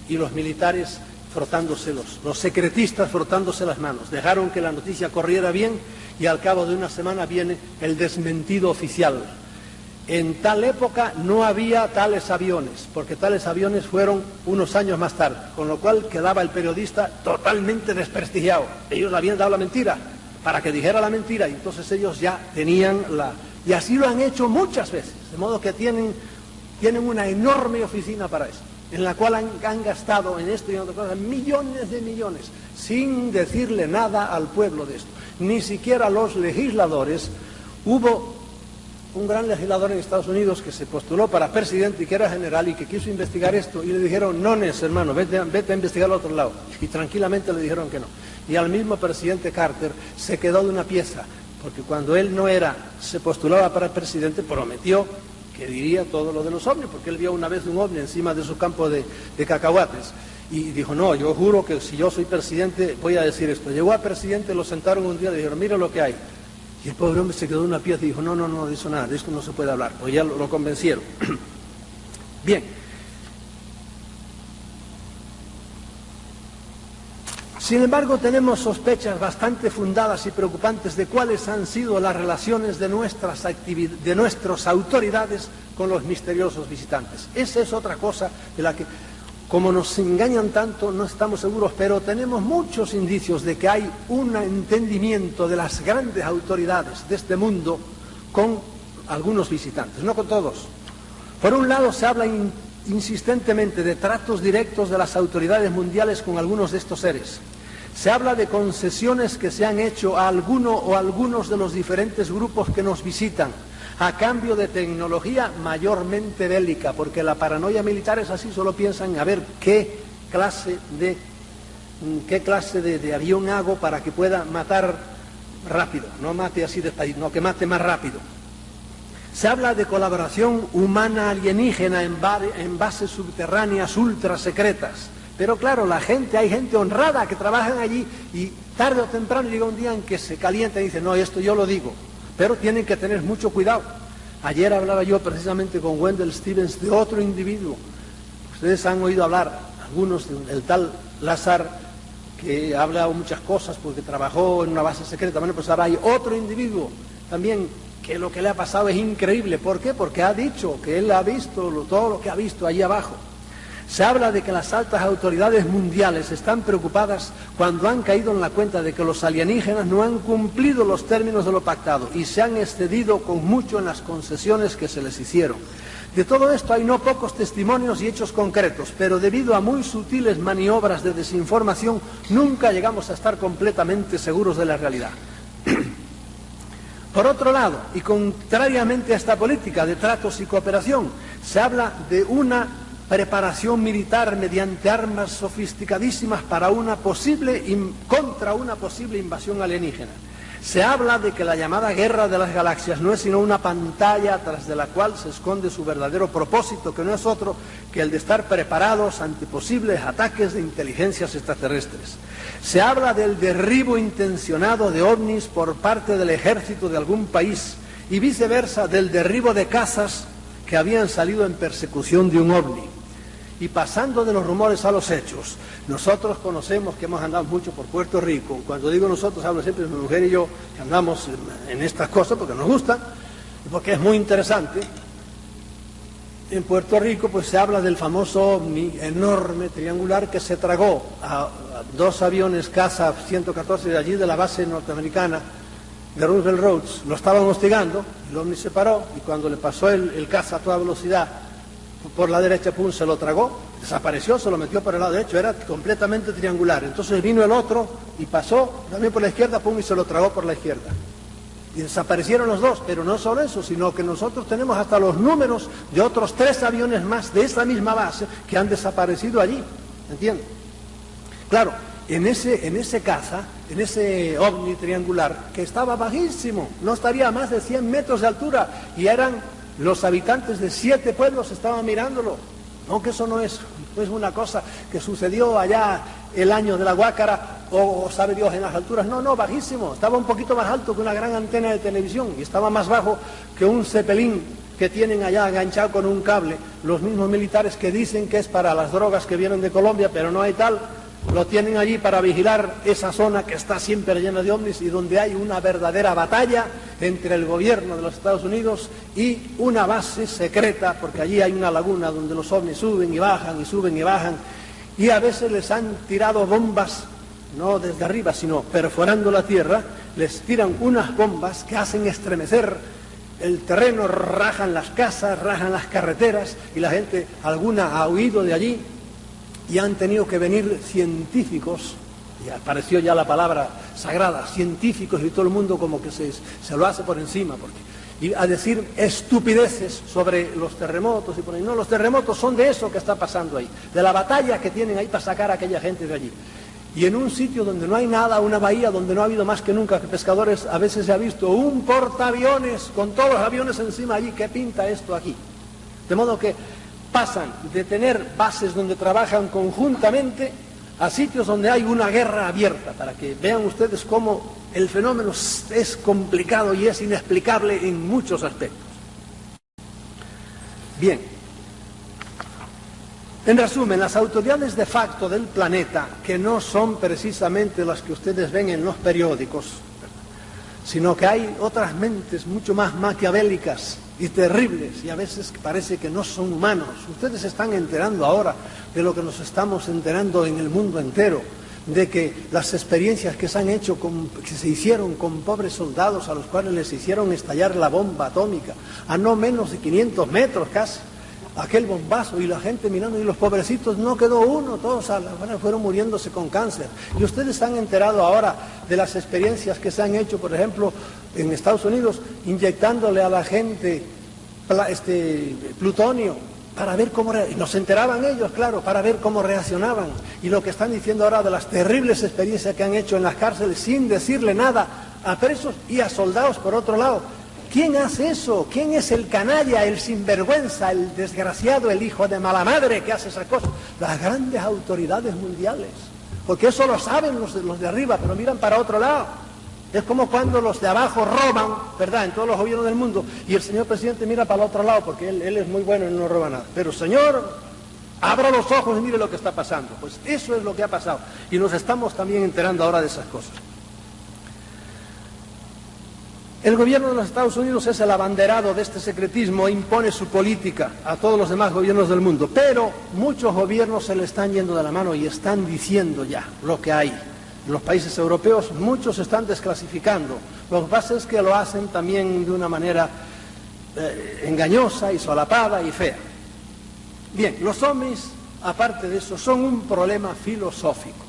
Y los militares frotándose, los secretistas frotándose las manos. Dejaron que la noticia corriera bien y al cabo de una semana viene el desmentido oficial. En tal época no había tales aviones, porque tales aviones fueron unos años más tarde, con lo cual quedaba el periodista totalmente desprestigiado. Ellos le habían dado la mentira, para que dijera la mentira, y entonces ellos ya tenían y así lo han hecho muchas veces, de modo que tienen una enorme oficina para eso, en la cual han gastado en esto y en otras cosas millones de millones, sin decirle nada al pueblo de esto. Ni siquiera los legisladores. Hubo un gran legislador en Estados Unidos que se postuló para presidente y que era general y que quiso investigar esto, y le dijeron, no, hermano, vete a investigar al otro lado. Y tranquilamente le dijeron que no. Y al mismo presidente Carter se quedó de una pieza, porque cuando él se postulaba para presidente, prometió que diría todo lo de los ovnis, porque él vio una vez un ovni encima de su campo de cacahuates. Y dijo, no, yo juro que si yo soy presidente voy a decir esto. Llegó a presidente, lo sentaron un día y le dijeron, mira lo que hay. Y el pobre hombre se quedó en una pieza y dijo, no, de eso nada, de esto no se puede hablar. Pues ya lo convencieron. Bien. Sin embargo, tenemos sospechas bastante fundadas y preocupantes de cuáles han sido las relaciones de nuestras autoridades con los misteriosos visitantes. Esa es otra cosa de la que, como nos engañan tanto, no estamos seguros, pero tenemos muchos indicios de que hay un entendimiento de las grandes autoridades de este mundo con algunos visitantes, no con todos. Por un lado, se habla insistentemente de tratos directos de las autoridades mundiales con algunos de estos seres. Se habla de concesiones que se han hecho a alguno o algunos de los diferentes grupos que nos visitan, a cambio de tecnología mayormente bélica, porque la paranoia militar es así, solo piensan a ver qué clase de avión hago para que pueda matar rápido, no mate así despacito, no, que mate más rápido. Se habla de colaboración humana alienígena en bases subterráneas ultra secretas. Pero claro, hay gente honrada que trabajan allí y tarde o temprano llega un día en que se calienta y dice, no, esto yo lo digo. Pero tienen que tener mucho cuidado. Ayer hablaba yo precisamente con Wendell Stevens de otro individuo. Ustedes han oído hablar, algunos, del tal Lazar, que ha hablado muchas cosas porque trabajó en una base secreta. Bueno, pues ahora hay otro individuo también que lo que le ha pasado es increíble. ¿Por qué? Porque ha dicho que él ha visto todo lo que ha visto allí abajo. Se habla de que las altas autoridades mundiales están preocupadas cuando han caído en la cuenta de que los alienígenas no han cumplido los términos de lo pactado y se han excedido con mucho en las concesiones que se les hicieron. De todo esto hay no pocos testimonios y hechos concretos, pero debido a muy sutiles maniobras de desinformación, nunca llegamos a estar completamente seguros de la realidad. Por otro lado, y contrariamente a esta política de tratos y cooperación, se habla de una preparación militar mediante armas sofisticadísimas contra una posible invasión alienígena. Se habla de que la llamada guerra de las galaxias no es sino una pantalla tras de la cual se esconde su verdadero propósito, que no es otro que el de estar preparados ante posibles ataques de inteligencias extraterrestres. Se habla del derribo intencionado de ovnis por parte del ejército de algún país y viceversa del derribo de casas que habían salido en persecución de un ovni. Y pasando de los rumores a los hechos, nosotros conocemos que hemos andado mucho por Puerto Rico. Cuando digo nosotros, hablo siempre de mi mujer y yo, que andamos en estas cosas porque nos gustan, y porque es muy interesante. En Puerto Rico pues se habla del famoso ovni enorme, triangular, que se tragó a dos aviones caza 114 de allí, de la base norteamericana de Roosevelt Roads. Lo estaban hostigando, el ovni se paró, y cuando le pasó el caza a toda velocidad por la derecha, pum, se lo tragó, desapareció, se lo metió por el lado derecho, era completamente triangular. Entonces vino el otro y pasó también por la izquierda, pum, y se lo tragó por la izquierda. Y desaparecieron los dos, pero no solo eso, sino que nosotros tenemos hasta los números de otros 3 aviones más de esa misma base que han desaparecido allí, ¿entiendes? Claro, en ese caza, en ese ovni triangular, que estaba bajísimo, no estaría a más de 100 metros de altura, y eran los habitantes de 7 pueblos estaban mirándolo. No, que eso no es una cosa que sucedió allá el año de la Guácara, o sabe Dios en las alturas. No, bajísimo, estaba un poquito más alto que una gran antena de televisión, y estaba más bajo que un cepelín que tienen allá enganchado con un cable los mismos militares que dicen que es para las drogas que vienen de Colombia, pero no hay tal. Lo tienen allí para vigilar esa zona que está siempre llena de ovnis, y donde hay una verdadera batalla entre el gobierno de los Estados Unidos y una base secreta, porque allí hay una laguna donde los ovnis suben y bajan y suben y bajan, y a veces les han tirado bombas, no desde arriba, sino perforando la tierra, les tiran unas bombas que hacen estremecer el terreno, rajan las casas, rajan las carreteras, y la gente, alguna ha huido de allí. Y han tenido que venir científicos, y apareció ya la palabra sagrada, científicos, y todo el mundo como que se lo hace por encima, y a decir estupideces sobre los terremotos, y por ahí. No, los terremotos son de eso que está pasando ahí, de la batalla que tienen ahí para sacar a aquella gente de allí. Y en un sitio donde no hay nada, una bahía donde no ha habido más que nunca que pescadores, a veces se ha visto un portaaviones con todos los aviones encima allí. ¿Qué pinta esto aquí? De modo que pasan de tener bases donde trabajan conjuntamente a sitios donde hay una guerra abierta, para que vean ustedes cómo el fenómeno es complicado y es inexplicable en muchos aspectos. Bien, en resumen, las autoridades de facto del planeta, que no son precisamente las que ustedes ven en los periódicos, sino que hay otras mentes mucho más maquiavélicas y terribles, y a veces parece que no son humanos. Ustedes se están enterando ahora de lo que nos estamos enterando en el mundo entero, de que las experiencias que se han hecho, que se hicieron con pobres soldados a los cuales les hicieron estallar la bomba atómica a no menos de 500 metros casi, aquel bombazo, y la gente mirando, y los pobrecitos, no quedó uno, todos fueron muriéndose con cáncer. Y ustedes se han enterado ahora de las experiencias que se han hecho, por ejemplo, en Estados Unidos, inyectándole a la gente plutonio, para ver cómo, y nos enteraban ellos, claro, para ver cómo reaccionaban. Y lo que están diciendo ahora de las terribles experiencias que han hecho en las cárceles, sin decirle nada a presos y a soldados por otro lado. ¿Quién hace eso? ¿Quién es el canalla, el sinvergüenza, el desgraciado, el hijo de mala madre que hace esas cosas? Las grandes autoridades mundiales. Porque eso lo saben los de arriba, pero miran para otro lado. Es como cuando los de abajo roban, ¿verdad?, en todos los gobiernos del mundo, y el señor presidente mira para el otro lado, porque él es muy bueno y no roba nada. Pero señor, abra los ojos y mire lo que está pasando. Pues eso es lo que ha pasado. Y nos estamos también enterando ahora de esas cosas. El gobierno de los Estados Unidos es el abanderado de este secretismo e impone su política a todos los demás gobiernos del mundo, pero muchos gobiernos se le están yendo de la mano y están diciendo ya lo que hay. En los países europeos muchos están desclasificando. Lo que pasa es que lo hacen también de una manera engañosa y solapada y fea. Bien, los ovnis, aparte de eso, son un problema filosófico.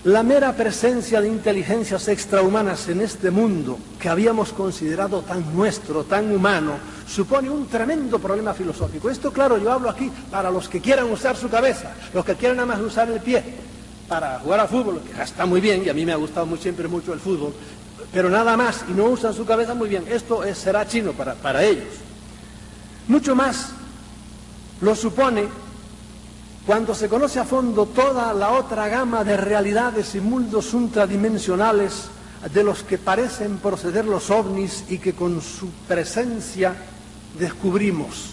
La mera presencia de inteligencias extrahumanas en este mundo, que habíamos considerado tan nuestro, tan humano, supone un tremendo problema filosófico. Esto, claro, yo hablo aquí para los que quieran usar su cabeza, los que quieran nada más usar el pie para jugar al fútbol, que está muy bien, y a mí me ha gustado siempre mucho el fútbol, pero nada más, y no usan su cabeza muy bien. Esto será chino para ellos. Mucho más lo supone cuando se conoce a fondo toda la otra gama de realidades y mundos ultradimensionales de los que parecen proceder los ovnis, y que con su presencia descubrimos.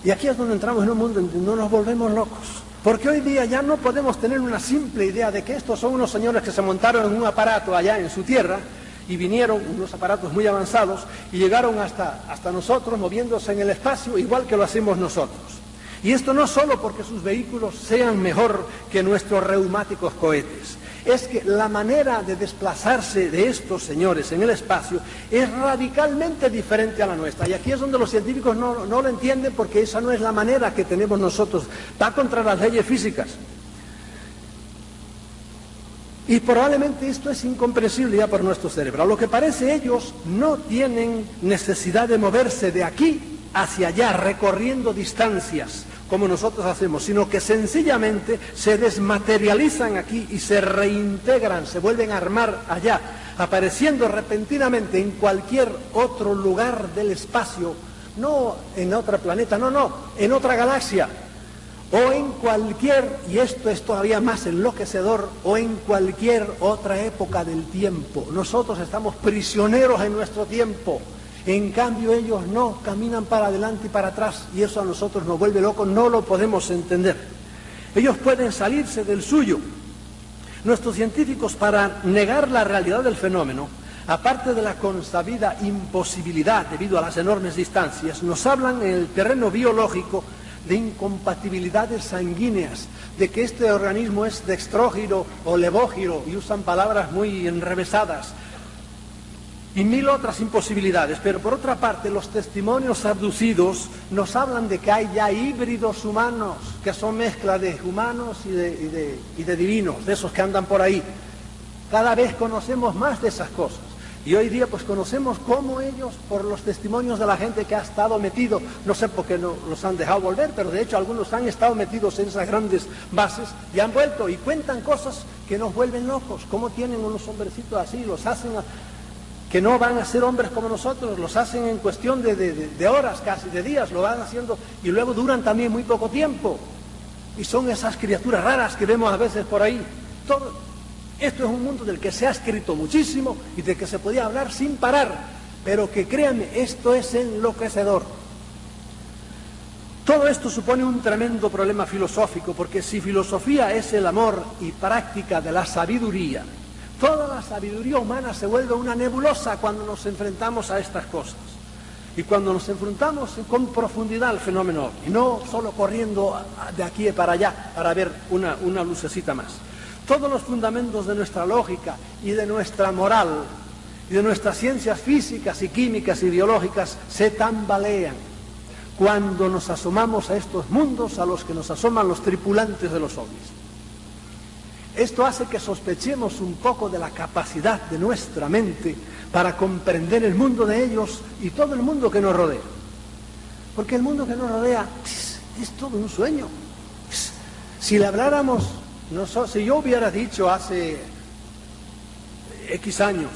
Y aquí es donde entramos en un mundo en donde no nos volvemos locos. Porque hoy día ya no podemos tener una simple idea de que estos son unos señores que se montaron en un aparato allá en su tierra y vinieron, unos aparatos muy avanzados, y llegaron hasta nosotros moviéndose en el espacio igual que lo hacemos nosotros. Y esto no solo porque sus vehículos sean mejor que nuestros reumáticos cohetes, es que la manera de desplazarse de estos señores en el espacio es radicalmente diferente a la nuestra. Y aquí es donde los científicos no lo entienden, porque esa no es la manera que tenemos nosotros. Va contra las leyes físicas. Y probablemente esto es incomprensible ya por nuestro cerebro. A lo que parece, ellos no tienen necesidad de moverse de aquí hacia allá, recorriendo distancias como nosotros hacemos, sino que sencillamente se desmaterializan aquí y se reintegran, se vuelven a armar allá, apareciendo repentinamente en cualquier otro lugar del espacio, no en otro planeta, en otra galaxia, o en cualquier, y esto es todavía más enloquecedor, o en cualquier otra época del tiempo. Nosotros estamos prisioneros en nuestro tiempo. En cambio ellos no, caminan para adelante y para atrás, y eso a nosotros nos vuelve locos, no lo podemos entender. Ellos pueden salirse del suyo. Nuestros científicos, para negar la realidad del fenómeno, aparte de la consabida imposibilidad debido a las enormes distancias, nos hablan en el terreno biológico de incompatibilidades sanguíneas, de que este organismo es dextrógiro o levógiro, y usan palabras muy enrevesadas, y mil otras imposibilidades. Pero por otra parte, los testimonios abducidos nos hablan de que hay ya híbridos humanos, que son mezcla de humanos y de divinos, de esos que andan por ahí. Cada vez conocemos más de esas cosas. Y hoy día pues conocemos cómo ellos, por los testimonios de la gente que ha estado metido, no sé por qué no los han dejado volver, pero de hecho algunos han estado metidos en esas grandes bases y han vuelto y cuentan cosas que nos vuelven locos. Cómo tienen unos hombrecitos así, los hacen que no van a ser hombres como nosotros, los hacen en cuestión de horas, casi de días, lo van haciendo, y luego duran también muy poco tiempo, y son esas criaturas raras que vemos a veces por ahí. Esto es un mundo del que se ha escrito muchísimo y del que se podía hablar sin parar, pero que créanme, esto es enloquecedor. Todo esto supone un tremendo problema filosófico, porque si filosofía es el amor y práctica de la sabiduría, toda la sabiduría humana se vuelve una nebulosa cuando nos enfrentamos a estas cosas. Y cuando nos enfrentamos con profundidad al fenómeno, y no solo corriendo de aquí para allá para ver una lucecita más. Todos los fundamentos de nuestra lógica y de nuestra moral y de nuestras ciencias físicas y químicas y biológicas se tambalean cuando nos asomamos a estos mundos a los que nos asoman los tripulantes de los ovnis. Esto hace que sospechemos un poco de la capacidad de nuestra mente para comprender el mundo de ellos y todo el mundo que nos rodea. Porque el mundo que nos rodea es todo un sueño. Si le habláramos, si yo hubiera dicho hace X años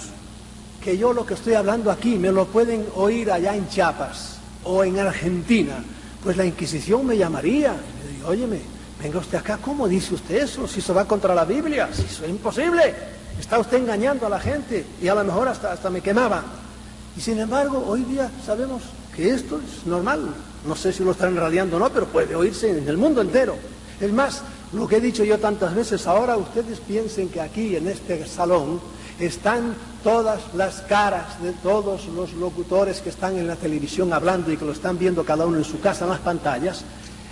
que yo lo que estoy hablando aquí me lo pueden oír allá en Chiapas o en Argentina, pues la Inquisición me llamaría y me diría, óyeme, venga usted acá, ¿cómo dice usted eso? Si eso va contra la Biblia, si eso es imposible, está usted engañando a la gente, y a lo mejor hasta me quemaban. Y sin embargo, hoy día sabemos que esto es normal. No sé si lo están radiando o no, pero puede oírse en el mundo entero. Es más, lo que he dicho yo tantas veces, ahora ustedes piensen que aquí en este salón están todas las caras de todos los locutores que están en la televisión hablando y que lo están viendo cada uno en su casa en las pantallas.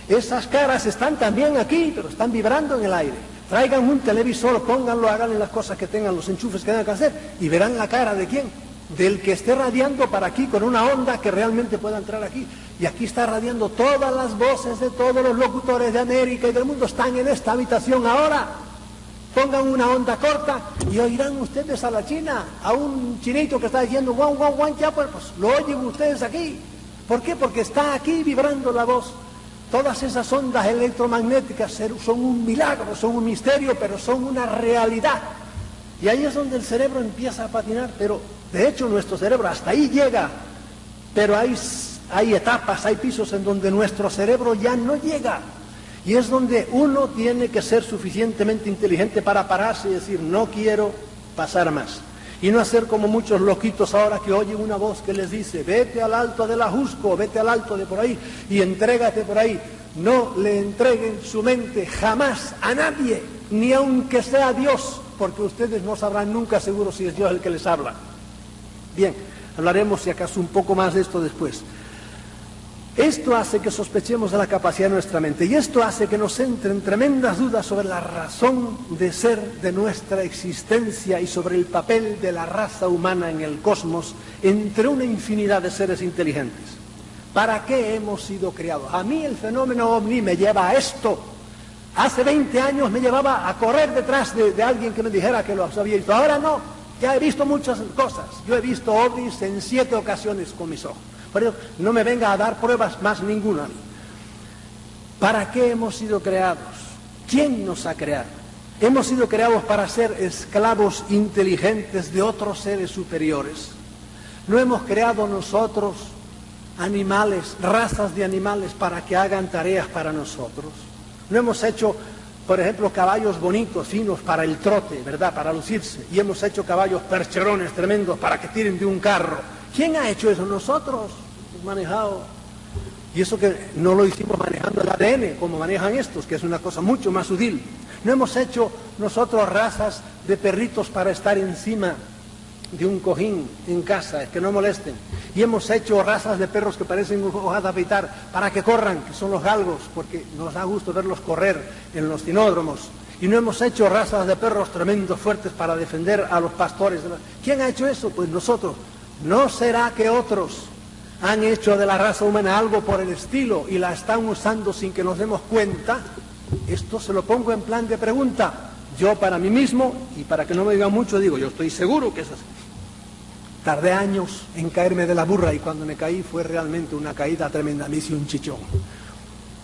Esas caras están también aquí, pero están vibrando en el aire. Traigan un televisor, pónganlo, háganle las cosas que tengan, los enchufes que tengan que hacer, y verán la cara de quién, del que esté radiando para aquí con una onda que realmente pueda entrar aquí. Y aquí está radiando todas las voces de todos los locutores de América y del mundo, están en esta habitación ahora. Pongan una onda corta y oirán ustedes a la China, a un chinito que está diciendo guau, guau, guau, ya pues lo oyen ustedes aquí. ¿Por qué? Porque está aquí vibrando la voz. Todas esas ondas electromagnéticas son un milagro, son un misterio, pero son una realidad. Y ahí es donde el cerebro empieza a patinar, pero de hecho nuestro cerebro hasta ahí llega, pero hay etapas, hay pisos en donde nuestro cerebro ya no llega. Y es donde uno tiene que ser suficientemente inteligente para pararse y decir, no quiero pasar más. Y no hacer como muchos loquitos ahora que oyen una voz que les dice, vete al alto del Ajusco, vete al alto de por ahí y entrégate por ahí. No le entreguen su mente jamás a nadie, ni aunque sea Dios, porque ustedes no sabrán nunca seguro si es Dios el que les habla. Bien, hablaremos si acaso un poco más de esto después. Esto hace que sospechemos de la capacidad de nuestra mente y esto hace que nos entren tremendas dudas sobre la razón de ser de nuestra existencia y sobre el papel de la raza humana en el cosmos entre una infinidad de seres inteligentes. ¿Para qué hemos sido creados? A mí el fenómeno ovni me lleva a esto. Hace 20 años me llevaba a correr detrás de alguien que me dijera que lo había visto. Ahora no, ya he visto muchas cosas. Yo he visto ovnis en 7 ocasiones con mis ojos. Por eso no me venga a dar pruebas más ninguna. ¿Para qué hemos sido creados? ¿Quién nos ha creado? Hemos sido creados para ser esclavos inteligentes de otros seres superiores. No hemos creado nosotros animales, razas de animales para que hagan tareas para nosotros. No hemos hecho, por ejemplo, caballos bonitos, finos para el trote, ¿verdad? Para lucirse. Y hemos hecho caballos percherones tremendos para que tiren de un carro. ¿Quién ha hecho eso? Nosotros hemos manejado. Y eso que no lo hicimos manejando el ADN, como manejan estos, que es una cosa mucho más sutil. No hemos hecho nosotros razas de perritos para estar encima de un cojín en casa, que no molesten. Y hemos hecho razas de perros que parecen hojas de afeitar para que corran, que son los galgos, porque nos da gusto verlos correr en los cinódromos. Y no hemos hecho razas de perros tremendos, fuertes, para defender a los pastores. ¿Quién ha hecho eso? Pues nosotros. ¿No será que otros han hecho de la raza humana algo por el estilo y la están usando sin que nos demos cuenta? Esto se lo pongo en plan de pregunta. Yo para mí mismo, y para que no me digan mucho, digo, yo estoy seguro que es así. Tardé años en caerme de la burra y cuando me caí fue realmente una caída tremenda, me hice un chichón.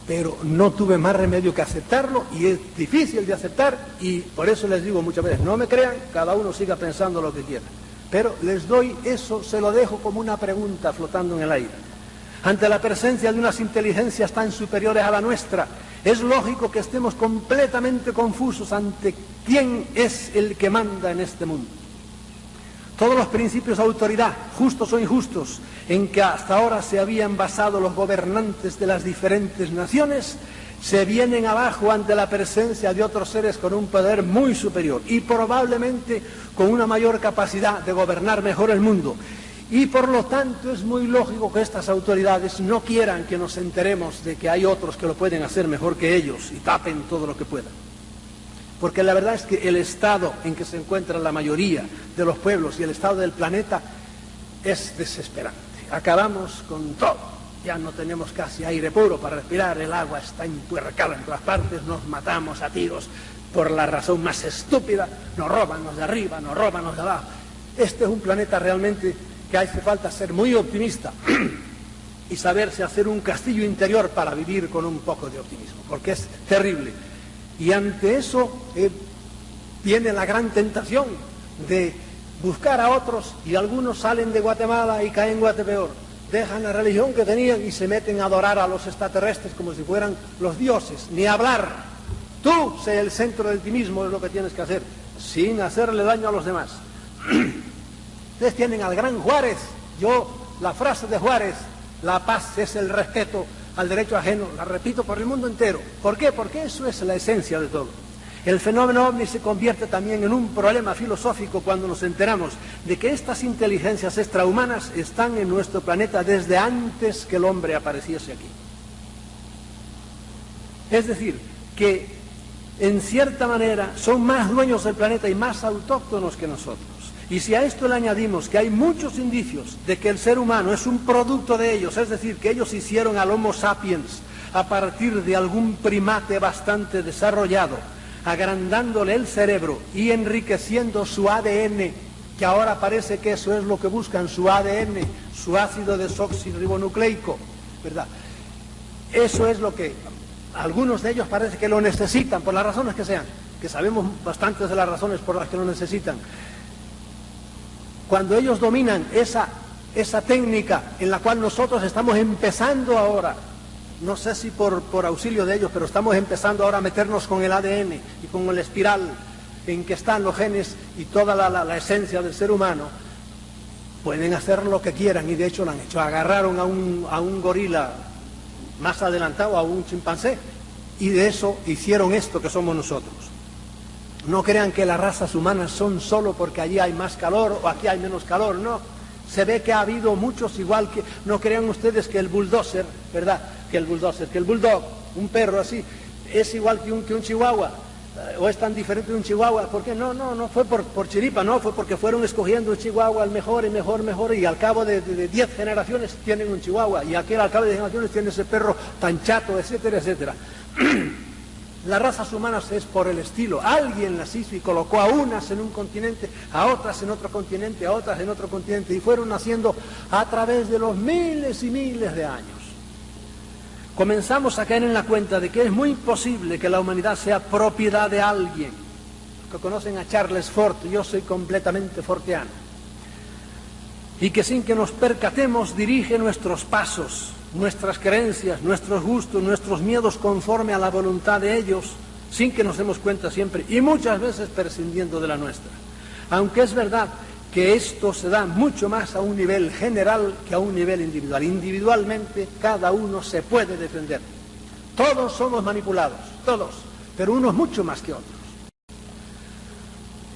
Pero no tuve más remedio que aceptarlo y es difícil de aceptar y por eso les digo muchas veces, no me crean, cada uno siga pensando lo que quiera. Pero les doy eso, se lo dejo como una pregunta flotando en el aire. Ante la presencia de unas inteligencias tan superiores a la nuestra, es lógico que estemos completamente confusos ante quién es el que manda en este mundo. Todos los principios de autoridad, justos o injustos, en que hasta ahora se habían basado los gobernantes de las diferentes naciones, se vienen abajo ante la presencia de otros seres con un poder muy superior y probablemente con una mayor capacidad de gobernar mejor el mundo. Y por lo tanto es muy lógico que estas autoridades no quieran que nos enteremos de que hay otros que lo pueden hacer mejor que ellos y tapen todo lo que puedan. Porque la verdad es que el estado en que se encuentra la mayoría de los pueblos y el estado del planeta es desesperante. Acabamos con todo. Ya no tenemos casi aire puro para respirar, el agua está empuercada en todas partes, nos matamos a tiros por la razón más estúpida, nos roban los de arriba, nos roban los de abajo. Este es un planeta realmente que hace falta ser muy optimista y saberse hacer un castillo interior para vivir con un poco de optimismo, porque es terrible. Y ante eso viene la gran tentación de buscar a otros y algunos salen de Guatemala y caen en Guatepeor. Dejan la religión que tenían y se meten a adorar a los extraterrestres como si fueran los dioses, ni hablar. Tú sé el centro de ti mismo, es lo que tienes que hacer, sin hacerle daño a los demás. Ustedes tienen al gran Juárez. La frase de Juárez, la paz es el respeto al derecho ajeno, la repito por el mundo entero. ¿Por qué? Porque eso es la esencia de todo. El fenómeno ovni se convierte también en un problema filosófico cuando nos enteramos de que estas inteligencias extrahumanas están en nuestro planeta desde antes que el hombre apareciese aquí. Es decir, que en cierta manera son más dueños del planeta y más autóctonos que nosotros. Y si a esto le añadimos que hay muchos indicios de que el ser humano es un producto de ellos, es decir, que ellos hicieron al Homo sapiens a partir de algún primate bastante desarrollado, agrandándole el cerebro y enriqueciendo su ADN, que ahora parece que eso es lo que buscan, su ADN, su ácido desoxirribonucleico, ¿verdad? Eso es lo que algunos de ellos parece que lo necesitan, por las razones que sean, que sabemos bastantes de las razones por las que lo necesitan. Cuando ellos dominan esa técnica en la cual nosotros estamos empezando ahora, no sé si por auxilio de ellos, pero estamos empezando ahora a meternos con el ADN y con el espiral en que están los genes y toda la esencia del ser humano, pueden hacer lo que quieran, y de hecho lo han hecho. Agarraron a un gorila más adelantado, a un chimpancé, y de eso hicieron esto que somos nosotros. No crean que las razas humanas son solo porque allí hay más calor o aquí hay menos calor, no. Se ve que ha habido muchos, igual que, no crean ustedes que el bulldozer, ¿verdad? Que el bulldog, un perro así, es igual que un chihuahua, o es tan diferente de un chihuahua. ¿Por qué? No fue por chiripa, no, fue porque fueron escogiendo un chihuahua al mejor, y al cabo de 10 generaciones tienen un chihuahua, y aquel al cabo de 10 generaciones tiene ese perro tan chato, etcétera, etcétera. Las razas humanas es por el estilo. Alguien las hizo y colocó a unas en un continente, a otras en otro continente, a otras en otro continente, y fueron naciendo a través de los miles y miles de años. Comenzamos a caer en la cuenta de que es muy posible que la humanidad sea propiedad de alguien. Que conocen a Charles Fort, yo soy completamente fortiano. Y que sin que nos percatemos dirige nuestros pasos, nuestras creencias, nuestros gustos, nuestros miedos conforme a la voluntad de ellos, sin que nos demos cuenta siempre, y muchas veces prescindiendo de la nuestra. Aunque es verdad que esto se da mucho más a un nivel general que a un nivel individual. Individualmente cada uno se puede defender. Todos somos manipulados, todos, pero unos mucho más que otros.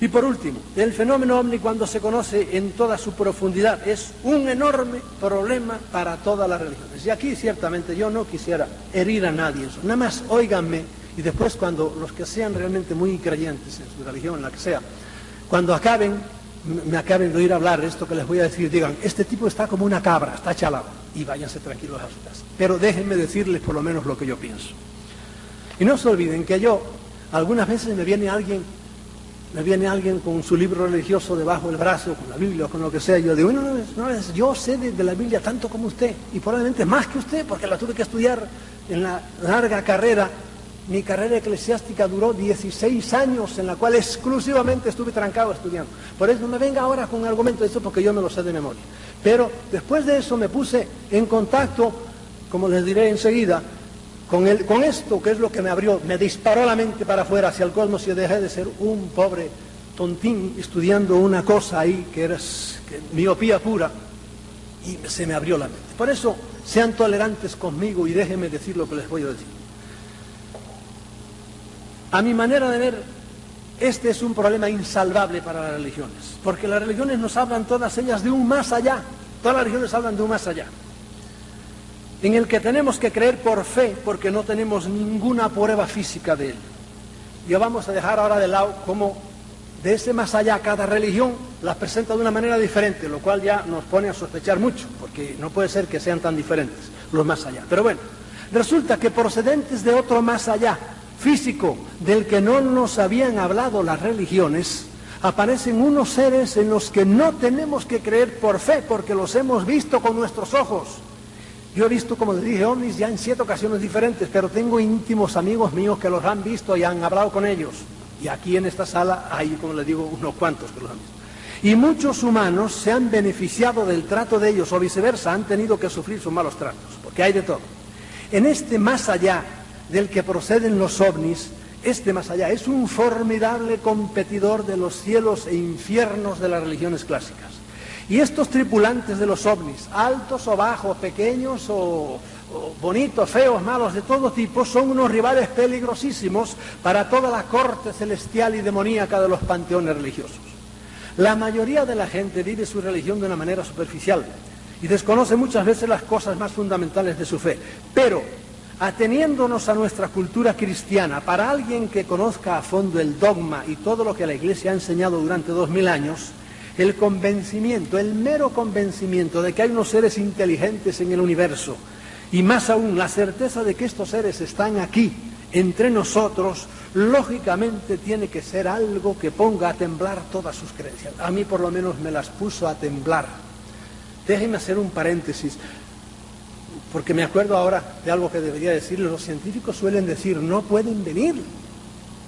Y por último, el fenómeno ovni, cuando se conoce en toda su profundidad, es un enorme problema para todas las religiones. Y aquí ciertamente yo no quisiera herir a nadie eso. Nada más óiganme, y después cuando los que sean realmente muy creyentes en su religión, en la que sea, cuando me acaben de oír hablar esto que les voy a decir, digan, este tipo está como una cabra, está chalado, y váyanse tranquilos a su casa. Pero déjenme decirles por lo menos lo que yo pienso. Y no se olviden que yo, algunas veces me viene alguien con su libro religioso debajo del brazo, con la Biblia o con lo que sea, y yo digo, yo sé de la Biblia tanto como usted, y probablemente más que usted, porque la tuve que estudiar en la larga carrera. Mi carrera eclesiástica duró 16 años, en la cual exclusivamente estuve trancado estudiando. Por eso no me venga ahora con un argumento de eso, porque yo me lo sé de memoria. Pero después de eso me puse en contacto, como les diré enseguida, con esto, que es lo que me disparó la mente para afuera hacia el cosmos, y dejé de ser un pobre tontín estudiando una cosa ahí que era miopía pura, y se me abrió la mente. Por eso, sean tolerantes conmigo y déjenme decir lo que les voy a decir. A mi manera de ver, este es un problema insalvable para las religiones, porque las religiones nos hablan todas ellas de un más allá. Todas las religiones hablan de un más allá, en el que tenemos que creer por fe, porque no tenemos ninguna prueba física de él. Y vamos a dejar ahora de lado cómo de ese más allá cada religión las presenta de una manera diferente, lo cual ya nos pone a sospechar mucho, porque no puede ser que sean tan diferentes los más allá. Pero bueno, resulta que procedentes de otro más allá físico, del que no nos habían hablado las religiones, aparecen unos seres en los que no tenemos que creer por fe, porque los hemos visto con nuestros ojos. Yo he visto, como les dije, ovnis ya en 7 ocasiones diferentes, pero tengo íntimos amigos míos que los han visto y han hablado con ellos. Y aquí en esta sala hay, como les digo, unos cuantos que los han visto. Y muchos humanos se han beneficiado del trato de ellos, o viceversa, han tenido que sufrir sus malos tratos, porque hay de todo. En este más allá del que proceden los ovnis, este más allá es un formidable competidor de los cielos e infiernos de las religiones clásicas. Y estos tripulantes de los ovnis, altos o bajos, pequeños o bonitos, feos, malos, de todo tipo, son unos rivales peligrosísimos para toda la corte celestial y demoníaca de los panteones religiosos. La mayoría de la gente vive su religión de una manera superficial y desconoce muchas veces las cosas más fundamentales de su fe, pero ateniéndonos a nuestra cultura cristiana, para alguien que conozca a fondo el dogma y todo lo que la Iglesia ha enseñado durante 2000 años, el convencimiento, el mero convencimiento de que hay unos seres inteligentes en el universo, y más aún la certeza de que estos seres están aquí, entre nosotros, lógicamente tiene que ser algo que ponga a temblar todas sus creencias. A mí por lo menos me las puso a temblar. Déjenme hacer un paréntesis, porque me acuerdo ahora de algo que debería decirles. Los científicos suelen decir, no pueden venir.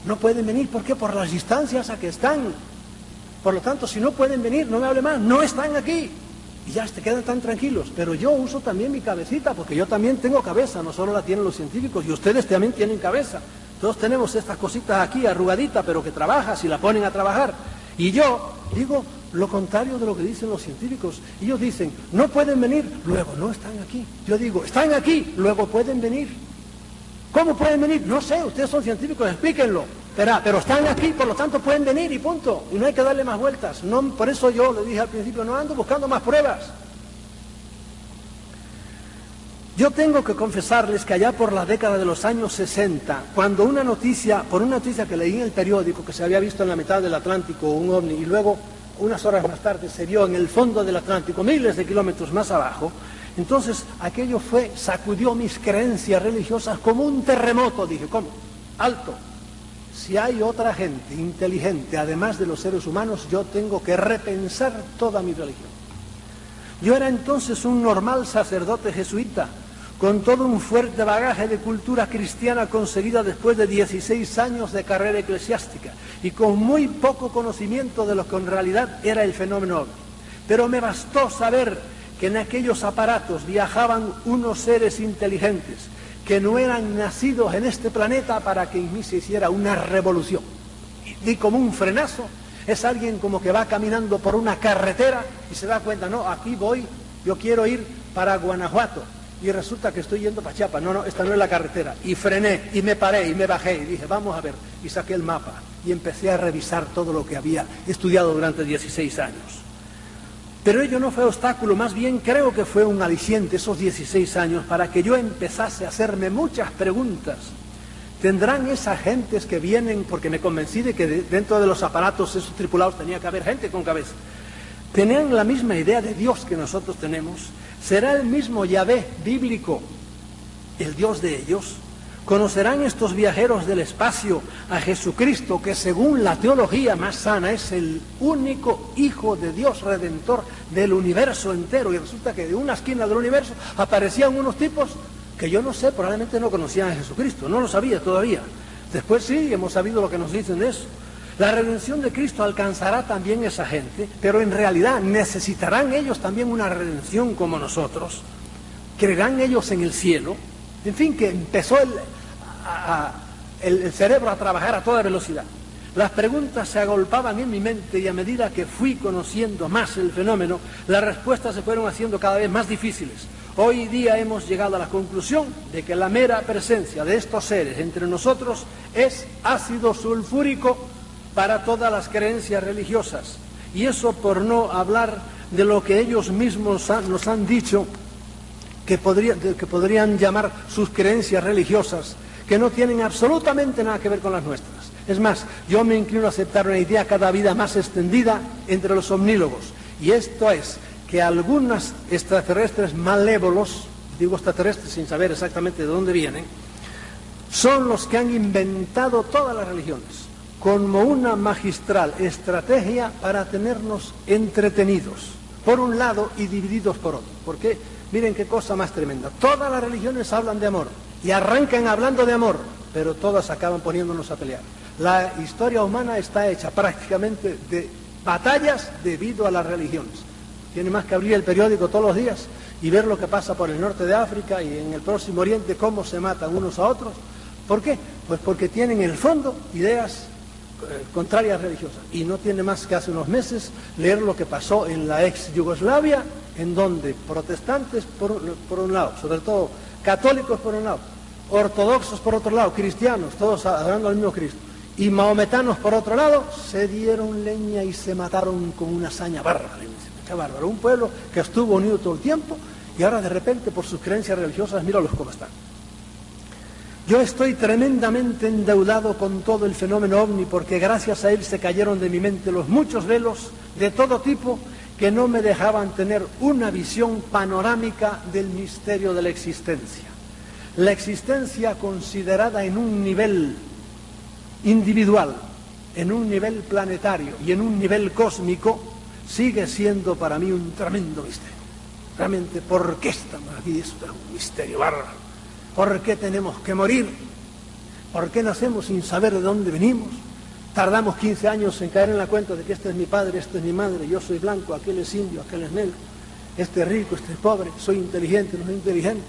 No pueden venir, ¿por qué? Por las distancias a que están. Por lo tanto, si no pueden venir, no me hable más, no están aquí. Y ya se quedan tan tranquilos. Pero yo uso también mi cabecita, porque yo también tengo cabeza, no solo la tienen los científicos, y ustedes también tienen cabeza. Todos tenemos estas cositas aquí, arrugaditas, pero que trabajas y la ponen a trabajar. Y yo digo lo contrario de lo que dicen los científicos. Ellos dicen, no pueden venir, luego no están aquí. Yo digo, están aquí, luego pueden venir. ¿Cómo pueden venir? No sé, ustedes son científicos, explíquenlo. Pero están aquí, por lo tanto pueden venir y punto. Y no hay que darle más vueltas. No, por eso yo le dije al principio, no ando buscando más pruebas. Yo tengo que confesarles que allá por la década de los años 60, cuando por una noticia que leí en el periódico, que se había visto en la mitad del Atlántico un ovni, y luego, unas horas más tarde, se vio en el fondo del Atlántico, miles de kilómetros más abajo, entonces aquello sacudió mis creencias religiosas como un terremoto. Dije, ¿cómo? Alto. Si hay otra gente inteligente, además de los seres humanos, yo tengo que repensar toda mi religión. Yo era entonces un normal sacerdote jesuita, con todo un fuerte bagaje de cultura cristiana conseguida después de 16 años de carrera eclesiástica, y con muy poco conocimiento de lo que en realidad era el fenómeno ovni. Pero me bastó saber que en aquellos aparatos viajaban unos seres inteligentes, que no eran nacidos en este planeta para que en mí se hiciera una revolución. Y di como un frenazo. Es alguien como que va caminando por una carretera y se da cuenta, no, aquí voy, yo quiero ir para Guanajuato. Y resulta que estoy yendo para Chiapas. No, esta no es la carretera. Y frené, y me paré, y me bajé, y dije, vamos a ver. Y saqué el mapa, y empecé a revisar todo lo que había estudiado durante 16 años. Pero ello no fue obstáculo, más bien creo que fue un aliciente esos 16 años para que yo empezase a hacerme muchas preguntas. ¿Tendrán esas gentes que vienen? Porque me convencí de que dentro de los aparatos esos tripulados tenía que haber gente con cabeza. ¿Tenían la misma idea de Dios que nosotros tenemos? ¿Será el mismo Yahvé bíblico el Dios de ellos? ¿Conocerán estos viajeros del espacio a Jesucristo, que según la teología más sana es el único Hijo de Dios Redentor del universo entero? Y resulta que de una esquina del universo aparecían unos tipos que yo no sé, probablemente no conocían a Jesucristo, no lo sabía todavía. Después sí, hemos sabido lo que nos dicen de eso. La redención de Cristo alcanzará también esa gente, pero en realidad necesitarán ellos también una redención como nosotros. ¿Creerán ellos en el cielo? En fin, que empezó el cerebro a trabajar a toda velocidad. Las preguntas se agolpaban en mi mente y a medida que fui conociendo más el fenómeno, las respuestas se fueron haciendo cada vez más difíciles. Hoy día hemos llegado a la conclusión de que la mera presencia de estos seres entre nosotros es ácido sulfúrico para todas las creencias religiosas. Y eso por no hablar de lo que ellos mismos nos han dicho que podrían llamar sus creencias religiosas, que no tienen absolutamente nada que ver con las nuestras. Es más, yo me inclino a aceptar una idea cada vez más extendida entre los omnívogos, y esto es que algunos extraterrestres malévolos, digo extraterrestres sin saber exactamente de dónde vienen, son los que han inventado todas las religiones como una magistral estrategia para tenernos entretenidos, por un lado, y divididos por otro. Porque miren qué cosa más tremenda. Todas las religiones hablan de amor y arrancan hablando de amor, pero todas acaban poniéndonos a pelear. La historia humana está hecha prácticamente de batallas debido a las religiones. Tiene más que abrir el periódico todos los días y ver lo que pasa por el norte de África y en el Próximo Oriente, cómo se matan unos a otros. ¿Por qué? Pues porque tienen en el fondo ideas contrarias religiosas. Y no tiene más que hace unos meses leer lo que pasó en la ex Yugoslavia, en donde protestantes por un lado, sobre todo católicos por un lado, ortodoxos por otro lado, cristianos, todos adorando al mismo Cristo, y mahometanos por otro lado, se dieron leña y se mataron con una hazaña bárbara. Qué bárbaro, un pueblo que estuvo unido todo el tiempo y ahora de repente por sus creencias religiosas, míralos cómo están. Yo estoy tremendamente endeudado con todo el fenómeno ovni porque gracias a él se cayeron de mi mente los muchos velos de todo tipo que no me dejaban tener una visión panorámica del misterio de la existencia. La existencia considerada en un nivel individual, en un nivel planetario y en un nivel cósmico sigue siendo para mí un tremendo misterio. Realmente, ¿por qué estamos aquí? Esto es un misterio bárbaro. ¿Por qué tenemos que morir? ¿Por qué nacemos sin saber de dónde venimos? Tardamos 15 años en caer en la cuenta de que este es mi padre, este es mi madre, yo soy blanco, aquel es indio, aquel es negro, este es rico, este es pobre, soy inteligente, no soy inteligente.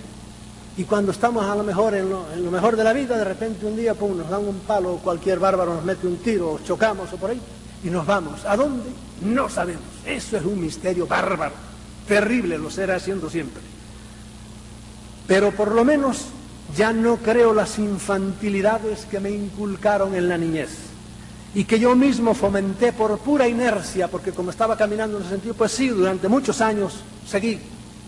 Y cuando estamos a lo mejor en lo mejor de la vida, de repente un día pum, nos dan un palo, o cualquier bárbaro nos mete un tiro, o chocamos o por ahí, y nos vamos. ¿A dónde? No sabemos. Eso es un misterio bárbaro, terrible, lo será siendo siempre. Pero por lo menos ya no creo las infantilidades que me inculcaron en la niñez y que yo mismo fomenté por pura inercia, porque como estaba caminando en ese sentido, pues sí, durante muchos años seguí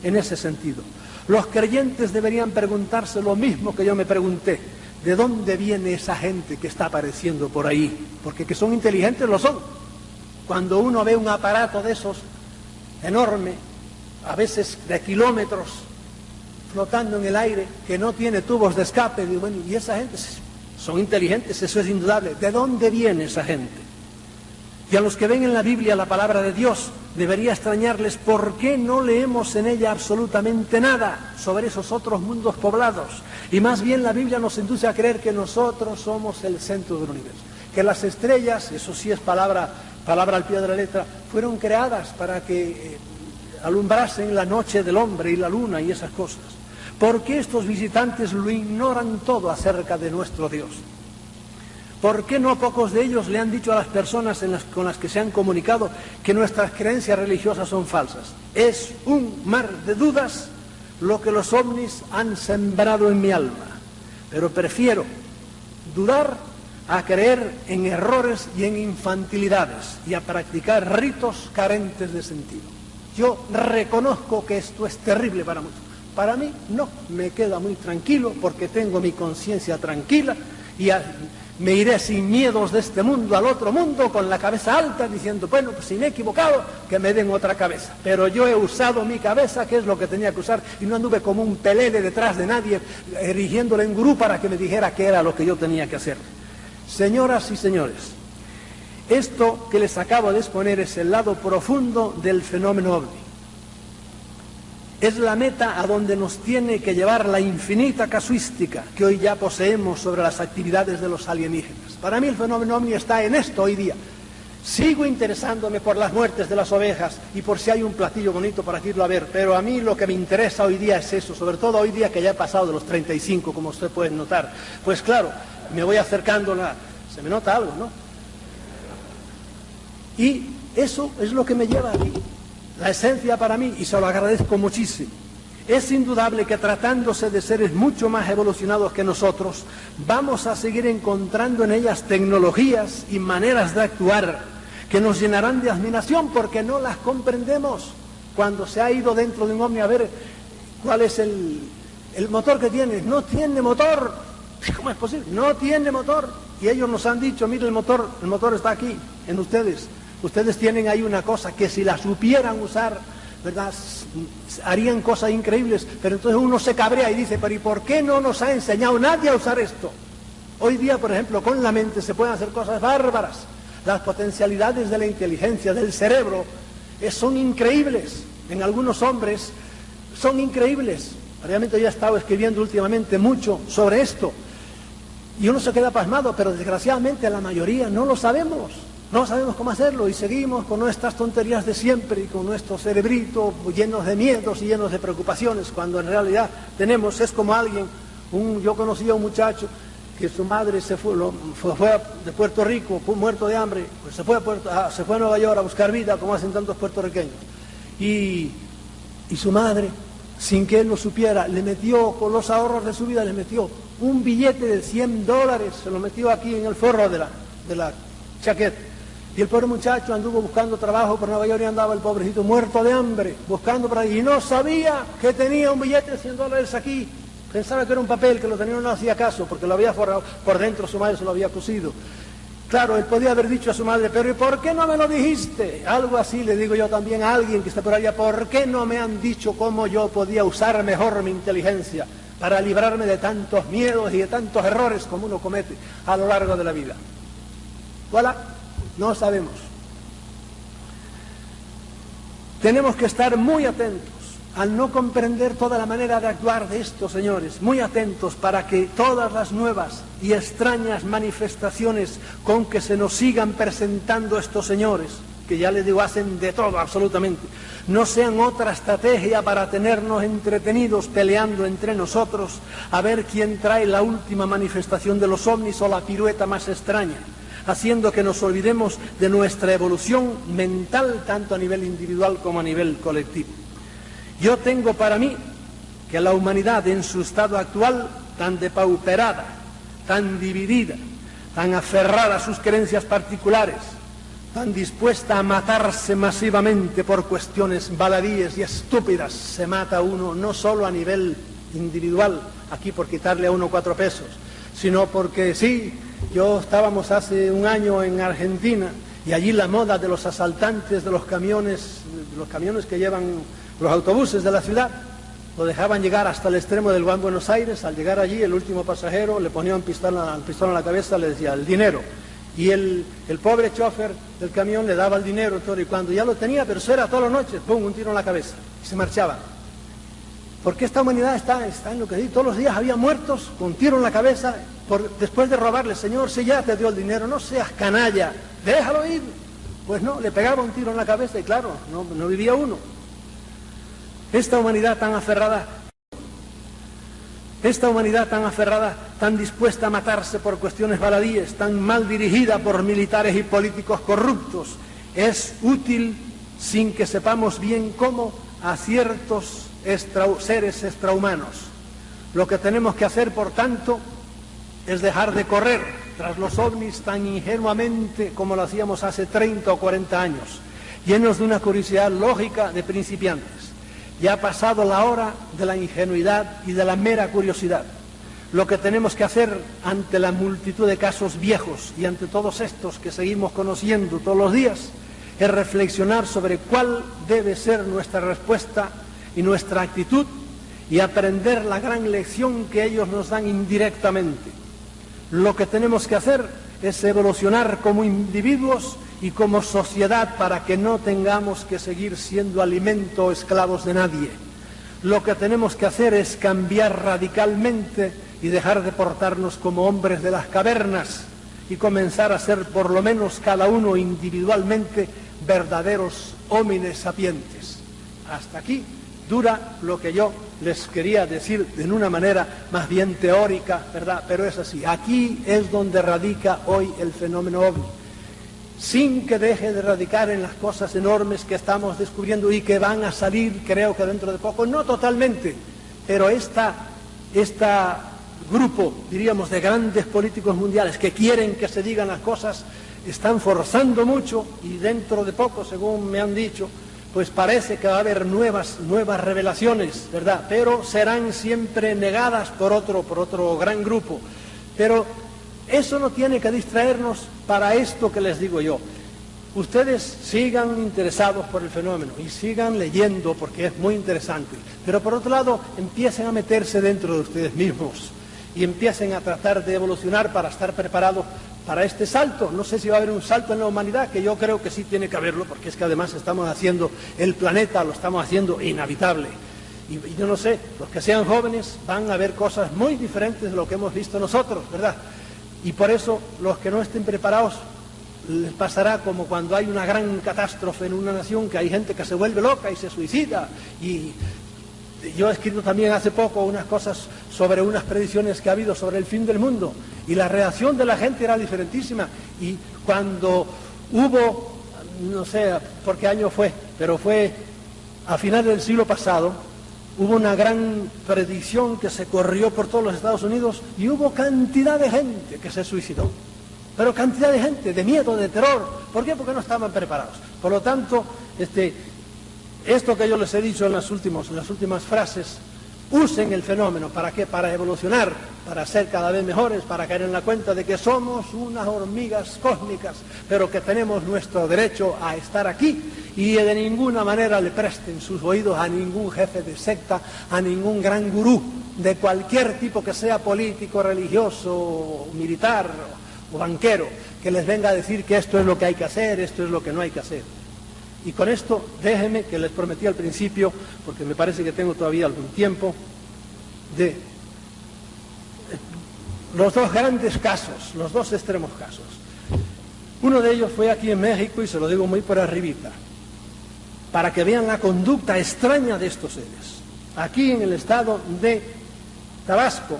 en ese sentido. Los creyentes deberían preguntarse lo mismo que yo me pregunté: ¿de dónde viene esa gente que está apareciendo por ahí? Porque que son inteligentes lo son. Cuando uno ve un aparato de esos enorme, a veces de kilómetros, flotando en el aire, que no tiene tubos de escape, digo, bueno, y esa gente son inteligentes, eso es indudable. ¿De dónde viene esa gente? Y a los que ven en la Biblia la palabra de Dios, debería extrañarles por qué no leemos en ella absolutamente nada sobre esos otros mundos poblados. Y más bien la Biblia nos induce a creer que nosotros somos el centro del universo, que las estrellas, eso sí es palabra al pie de la letra, fueron creadas para que alumbrasen la noche del hombre y la luna y esas cosas. ¿Por qué estos visitantes lo ignoran todo acerca de nuestro Dios? ¿Por qué no pocos de ellos le han dicho a las personas con las que se han comunicado que nuestras creencias religiosas son falsas? Es un mar de dudas lo que los ovnis han sembrado en mi alma. Pero prefiero dudar a creer en errores y en infantilidades y a practicar ritos carentes de sentido. Yo reconozco que esto es terrible para muchos. Para mí no, me queda muy tranquilo porque tengo mi conciencia tranquila y me iré sin miedos de este mundo al otro mundo con la cabeza alta diciendo, bueno, pues si me he equivocado, que me den otra cabeza. Pero yo he usado mi cabeza, que es lo que tenía que usar, y no anduve como un pelele detrás de nadie, erigiéndole en gurú para que me dijera qué era lo que yo tenía que hacer. Señoras y señores, esto que les acabo de exponer es el lado profundo del fenómeno ovni. Es la meta a donde nos tiene que llevar la infinita casuística que hoy ya poseemos sobre las actividades de los alienígenas. Para mí el fenómeno ovni está en esto hoy día. Sigo interesándome por las muertes de las ovejas y por si hay un platillo bonito para irlo a ver, pero a mí lo que me interesa hoy día es eso, sobre todo hoy día que ya he pasado de los 35, como ustedes pueden notar. Pues claro, me voy acercando, se me nota algo, ¿no? Y eso es lo que me lleva a mí. La esencia para mí, y se lo agradezco muchísimo, es indudable que tratándose de seres mucho más evolucionados que nosotros, vamos a seguir encontrando en ellas tecnologías y maneras de actuar que nos llenarán de admiración porque no las comprendemos. Cuando se ha ido dentro de un ovni a ver cuál es el motor que tiene, no tiene motor. ¿Cómo es posible? No tiene motor. Y ellos nos han dicho, mire, el motor está aquí, en ustedes. Ustedes tienen ahí una cosa que si la supieran usar, ¿verdad?, harían cosas increíbles. Pero entonces uno se cabrea y dice, pero ¿y por qué no nos ha enseñado nadie a usar esto? Hoy día, por ejemplo, con la mente se pueden hacer cosas bárbaras. Las potencialidades de la inteligencia, del cerebro, son increíbles. En algunos hombres son increíbles. Realmente yo he estado escribiendo últimamente mucho sobre esto. Y uno se queda pasmado, pero desgraciadamente la mayoría no lo sabemos. No sabemos cómo hacerlo y seguimos con nuestras tonterías de siempre y con nuestro cerebrito llenos de miedos y llenos de preocupaciones, cuando en realidad es como alguien, yo conocí a un muchacho que su madre se fue de Puerto Rico, muerto de hambre, pues se fue a Nueva York a buscar vida, como hacen tantos puertorriqueños. Y su madre, sin que él lo supiera, le metió, con los ahorros de su vida, le metió un billete de $100, se lo metió aquí en el forro de la chaqueta. Y el pobre muchacho anduvo buscando trabajo por Nueva York y andaba el pobrecito muerto de hambre, buscando por ahí. Y no sabía que tenía un billete de $100 aquí. Pensaba que era un papel, que lo tenía, no hacía caso, porque lo había forrado por dentro, su madre se lo había cosido. Claro, él podía haber dicho a su madre, pero ¿y por qué no me lo dijiste? Algo así le digo yo también a alguien que está por allá, ¿por qué no me han dicho cómo yo podía usar mejor mi inteligencia para librarme de tantos miedos y de tantos errores como uno comete a lo largo de la vida? Voilà. No sabemos. Tenemos que estar muy atentos al no comprender toda la manera de actuar de estos señores, muy atentos para que todas las nuevas y extrañas manifestaciones con que se nos sigan presentando estos señores que ya les digo, hacen de todo absolutamente, no sean otra estrategia para tenernos entretenidos peleando entre nosotros a ver quién trae la última manifestación de los ovnis o la pirueta más extraña, haciendo que nos olvidemos de nuestra evolución mental tanto a nivel individual como a nivel colectivo. Yo tengo para mí que la humanidad en su estado actual, tan depauperada, tan dividida, tan aferrada a sus creencias particulares, tan dispuesta a matarse masivamente por cuestiones baladíes y estúpidas, se mata uno no solo a nivel individual, aquí por quitarle a uno 4 pesos, sino porque sí, estábamos hace un año en Argentina y allí la moda de los asaltantes de los camiones que llevan los autobuses de la ciudad, lo dejaban llegar hasta el extremo del Gran Buenos Aires. Al llegar allí, el último pasajero le ponía un pistón en la cabeza, le decía el dinero. Y el pobre chofer del camión le daba el dinero todo, y cuando ya lo tenía, pero eso era todas las noches, ¡pum!, un tiro en la cabeza, y se marchaba. Porque esta humanidad está en lo que digo, todos los días había muertos con tiro en la cabeza después de robarle. Señor, si ya te dio el dinero, no seas canalla, déjalo ir. Pues no, le pegaba un tiro en la cabeza y claro, no vivía uno. Esta humanidad tan aferrada, tan dispuesta a matarse por cuestiones baladíes, tan mal dirigida por militares y políticos corruptos, es útil sin que sepamos bien cómo a ciertos seres extrahumanos. Lo que tenemos que hacer, por tanto, es dejar de correr tras los ovnis tan ingenuamente como lo hacíamos hace 30 o 40 años, llenos de una curiosidad lógica de principiantes. Ya ha pasado la hora de la ingenuidad y de la mera curiosidad. Lo que tenemos que hacer ante la multitud de casos viejos y ante todos estos que seguimos conociendo todos los días es reflexionar sobre cuál debe ser nuestra respuesta y nuestra actitud y aprender la gran lección que ellos nos dan indirectamente. Lo que tenemos que hacer es evolucionar como individuos y como sociedad para que no tengamos que seguir siendo alimento o esclavos de nadie. Lo que tenemos que hacer es cambiar radicalmente y dejar de portarnos como hombres de las cavernas y comenzar a ser por lo menos cada uno individualmente verdaderos homines sapientes. Hasta aquí dura lo que yo les quería decir de una manera más bien teórica, ¿verdad? Pero es así. Aquí es donde radica hoy el fenómeno ovni. Sin que deje de radicar en las cosas enormes que estamos descubriendo y que van a salir, creo que dentro de poco, no totalmente, pero este grupo, diríamos, de grandes políticos mundiales que quieren que se digan las cosas, están forzando mucho y dentro de poco, según me han dicho, pues parece que va a haber nuevas revelaciones, ¿verdad? Pero serán siempre negadas por otro gran grupo. Pero eso no tiene que distraernos para esto que les digo yo. Ustedes sigan interesados por el fenómeno y sigan leyendo porque es muy interesante. Pero por otro lado, empiecen a meterse dentro de ustedes mismos y empiecen a tratar de evolucionar para estar preparados para este salto. No sé si va a haber un salto en la humanidad, que yo creo que sí tiene que haberlo, porque es que además estamos haciendo el planeta, lo estamos haciendo inhabitable. Y yo no sé, los que sean jóvenes van a ver cosas muy diferentes de lo que hemos visto nosotros, ¿verdad? Y por eso los que no estén preparados les pasará como cuando hay una gran catástrofe en una nación, que hay gente que se vuelve loca y se suicida. Y yo he escrito también hace poco unas cosas sobre unas predicciones que ha habido sobre el fin del mundo, y la reacción de la gente era diferentísima. Y cuando hubo, no sé por qué año fue, pero fue a finales del siglo pasado, hubo una gran predicción que se corrió por todos los Estados Unidos y hubo cantidad de gente que se suicidó. Pero cantidad de gente, de miedo, de terror. ¿Por qué? Porque no estaban preparados. Por lo tanto, esto que yo les he dicho en las últimas frases, usen el fenómeno. ¿Para qué? Para evolucionar, para ser cada vez mejores, para caer en la cuenta de que somos unas hormigas cósmicas, pero que tenemos nuestro derecho a estar aquí, y de ninguna manera le presten sus oídos a ningún jefe de secta, a ningún gran gurú de cualquier tipo, que sea político, religioso, militar o banquero, que les venga a decir que esto es lo que hay que hacer, esto es lo que no hay que hacer. Y con esto, déjenme, que les prometí al principio, porque me parece que tengo todavía algún tiempo, de los dos grandes casos, los dos extremos casos. Uno de ellos fue aquí en México, y se lo digo muy por arribita, para que vean la conducta extraña de estos seres. Aquí en el estado de Tabasco,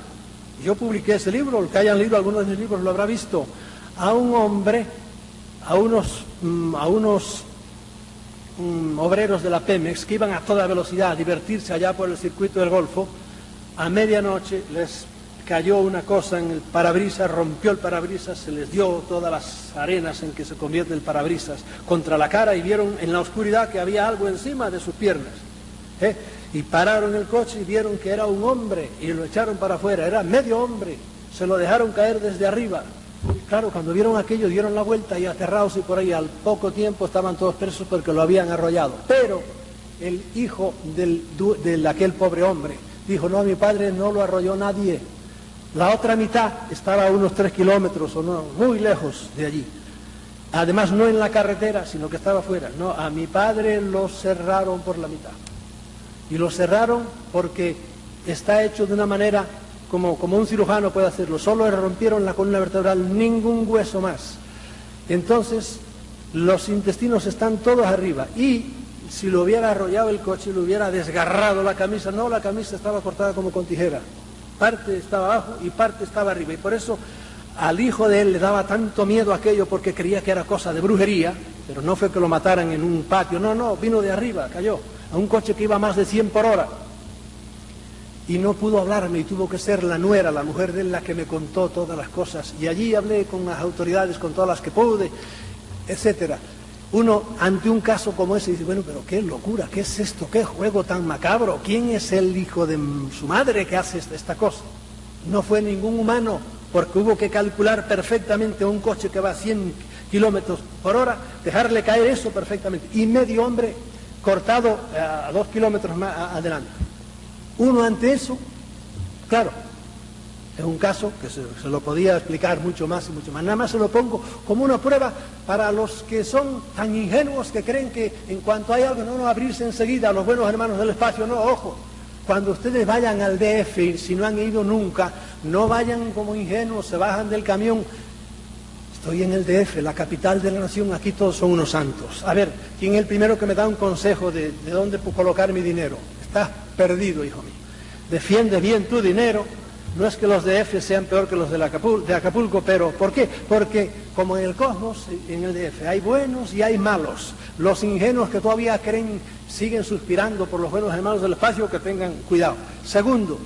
yo publiqué ese libro, el que hayan leído algunos de mis libros lo habrá visto, a un hombre, a unos obreros de la Pemex que iban a toda velocidad a divertirse allá por el circuito del Golfo. A medianoche les cayó una cosa en el parabrisas, rompió el parabrisas, se les dio todas las arenas en que se convierte el parabrisas contra la cara, y vieron en la oscuridad que había algo encima de sus piernas, y pararon el coche y vieron que era un hombre y lo echaron para afuera, era medio hombre, se lo dejaron caer desde arriba. Claro, cuando vieron aquello dieron la vuelta y aterrados, y por ahí al poco tiempo estaban todos presos porque lo habían arrollado. Pero el hijo de aquel pobre hombre dijo: no, a mi padre no lo arrolló nadie. La otra mitad estaba a unos 3 kilómetros o no, muy lejos de allí. Además, no en la carretera, sino que estaba afuera. No, a mi padre lo cerraron por la mitad. Y lo cerraron porque está hecho de una manera como un cirujano puede hacerlo. Solo le rompieron la columna vertebral, ningún hueso más. Entonces, los intestinos están todos arriba. Y si lo hubiera arrollado el coche, le hubiera desgarrado la camisa. No, la camisa estaba cortada como con tijera. Parte estaba abajo y parte estaba arriba, y por eso al hijo de él le daba tanto miedo aquello, porque creía que era cosa de brujería. Pero no fue que lo mataran en un patio, no, vino de arriba, cayó a un coche que iba a más de 100 por hora, y no pudo hablarme, y tuvo que ser la nuera, la mujer de él, la que me contó todas las cosas, y allí hablé con las autoridades, con todas las que pude, etcétera. Uno, ante un caso como ese, dice: bueno, pero qué locura, qué es esto, qué juego tan macabro, ¿quién es el hijo de su madre que hace esta cosa? No fue ningún humano, porque hubo que calcular perfectamente un coche que va a 100 kilómetros por hora, dejarle caer eso perfectamente, y medio hombre cortado a 2 kilómetros más adelante. Uno ante eso, claro, es un caso que se lo podía explicar mucho más y mucho más. Nada más se lo pongo como una prueba para los que son tan ingenuos que creen que en cuanto hay algo, no abrirse enseguida a los buenos hermanos del espacio. No, ojo, cuando ustedes vayan al DF, si no han ido nunca, no vayan como ingenuos, se bajan del camión. Estoy en el DF, la capital de la nación, aquí todos son unos santos. A ver, ¿quién es el primero que me da un consejo de dónde colocar mi dinero? Estás perdido, hijo mío. Defiende bien tu dinero. No es que los DF sean peor que los de Acapulco, pero ¿por qué? Porque como en el cosmos, en el DF, hay buenos y hay malos. Los ingenuos que todavía creen, siguen suspirando por los buenos hermanos del espacio, que tengan cuidado. Segundo,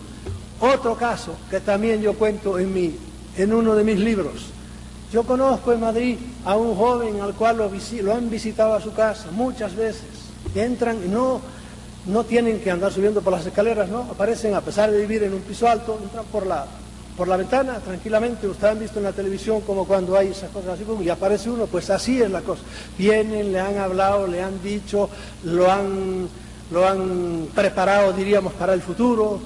otro caso que también yo cuento en uno de mis libros. Yo conozco en Madrid a un joven al cual lo han visitado a su casa muchas veces. Entran y no tienen que andar subiendo por las escaleras, ¿no? Aparecen, a pesar de vivir en un piso alto, entran por la ventana tranquilamente. Ustedes han visto en la televisión como cuando hay esas cosas así, y aparece uno, pues así es la cosa. Vienen, le han hablado, le han dicho, lo han preparado, diríamos, para el futuro,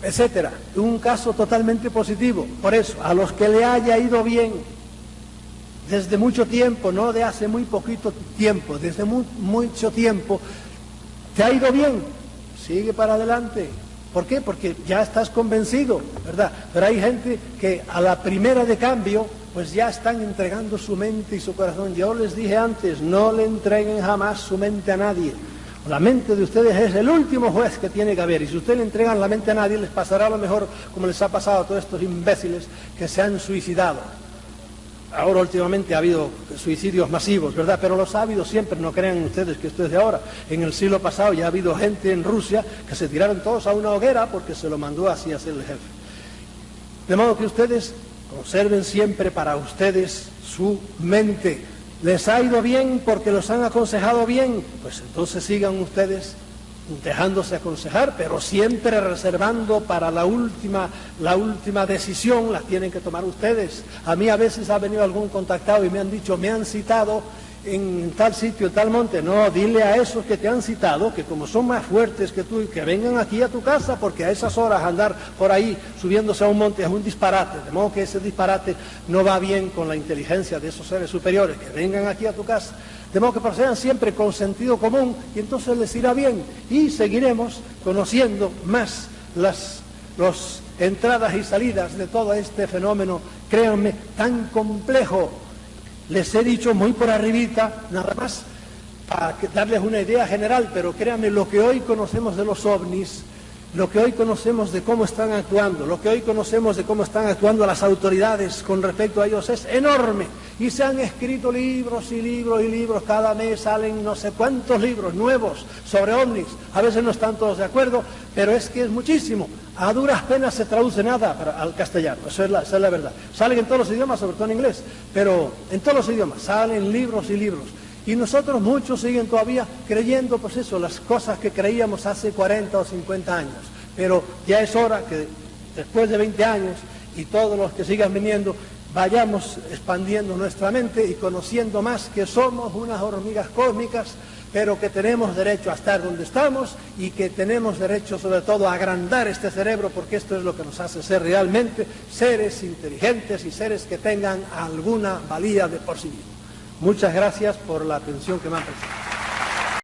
etcétera. Un caso totalmente positivo. Por eso, a los que le haya ido bien desde mucho tiempo, no de hace muy poquito tiempo, desde mucho tiempo, ¿te ha ido bien? Sigue para adelante. ¿Por qué? Porque ya estás convencido, ¿verdad? Pero hay gente que a la primera de cambio, pues ya están entregando su mente y su corazón. Yo les dije antes, no le entreguen jamás su mente a nadie. La mente de ustedes es el último juez que tiene que haber, y si ustedes le entregan la mente a nadie, les pasará a lo mejor como les ha pasado a todos estos imbéciles que se han suicidado. Ahora últimamente ha habido suicidios masivos, ¿verdad? Pero los ha habido siempre, no crean ustedes que esto es de ahora. En el siglo pasado ya ha habido gente en Rusia que se tiraron todos a una hoguera porque se lo mandó así a hacer el jefe. De modo que ustedes conserven siempre para ustedes su mente. ¿Les ha ido bien porque los han aconsejado bien? Pues entonces sigan ustedes dejándose aconsejar, pero siempre reservando para la última decisión, la tienen que tomar ustedes. A mí a veces ha venido algún contactado y me han dicho, me han citado en tal sitio, en tal monte. No, dile a esos que te han citado, que como son más fuertes que tú, que vengan aquí a tu casa, porque a esas horas andar por ahí subiéndose a un monte es un disparate, de modo que ese disparate no va bien con la inteligencia de esos seres superiores, que vengan aquí a tu casa. De modo que procedan siempre con sentido común, y entonces les irá bien, y seguiremos conociendo más las entradas y salidas de todo este fenómeno, créanme, tan complejo, Les he dicho muy por arribita, nada más, para darles una idea general, pero créanme, lo que hoy conocemos de los ovnis, lo que hoy conocemos de cómo están actuando, lo que hoy conocemos de cómo están actuando las autoridades con respecto a ellos es enorme. Y se han escrito libros y libros y libros, cada mes salen no sé cuántos libros nuevos sobre ovnis. A veces no están todos de acuerdo, pero es que es muchísimo. A duras penas se traduce nada al castellano, esa es la verdad. Salen en todos los idiomas, sobre todo en inglés, pero en todos los idiomas salen libros y libros. Y nosotros, muchos siguen todavía creyendo, pues eso, las cosas que creíamos hace 40 o 50 años. Pero ya es hora que después de 20 años y todos los que sigan viniendo, vayamos expandiendo nuestra mente y conociendo más que somos unas hormigas cósmicas, pero que tenemos derecho a estar donde estamos y que tenemos derecho sobre todo a agrandar este cerebro, porque esto es lo que nos hace ser realmente seres inteligentes y seres que tengan alguna valía de por sí mismos. Muchas gracias por la atención que me han prestado.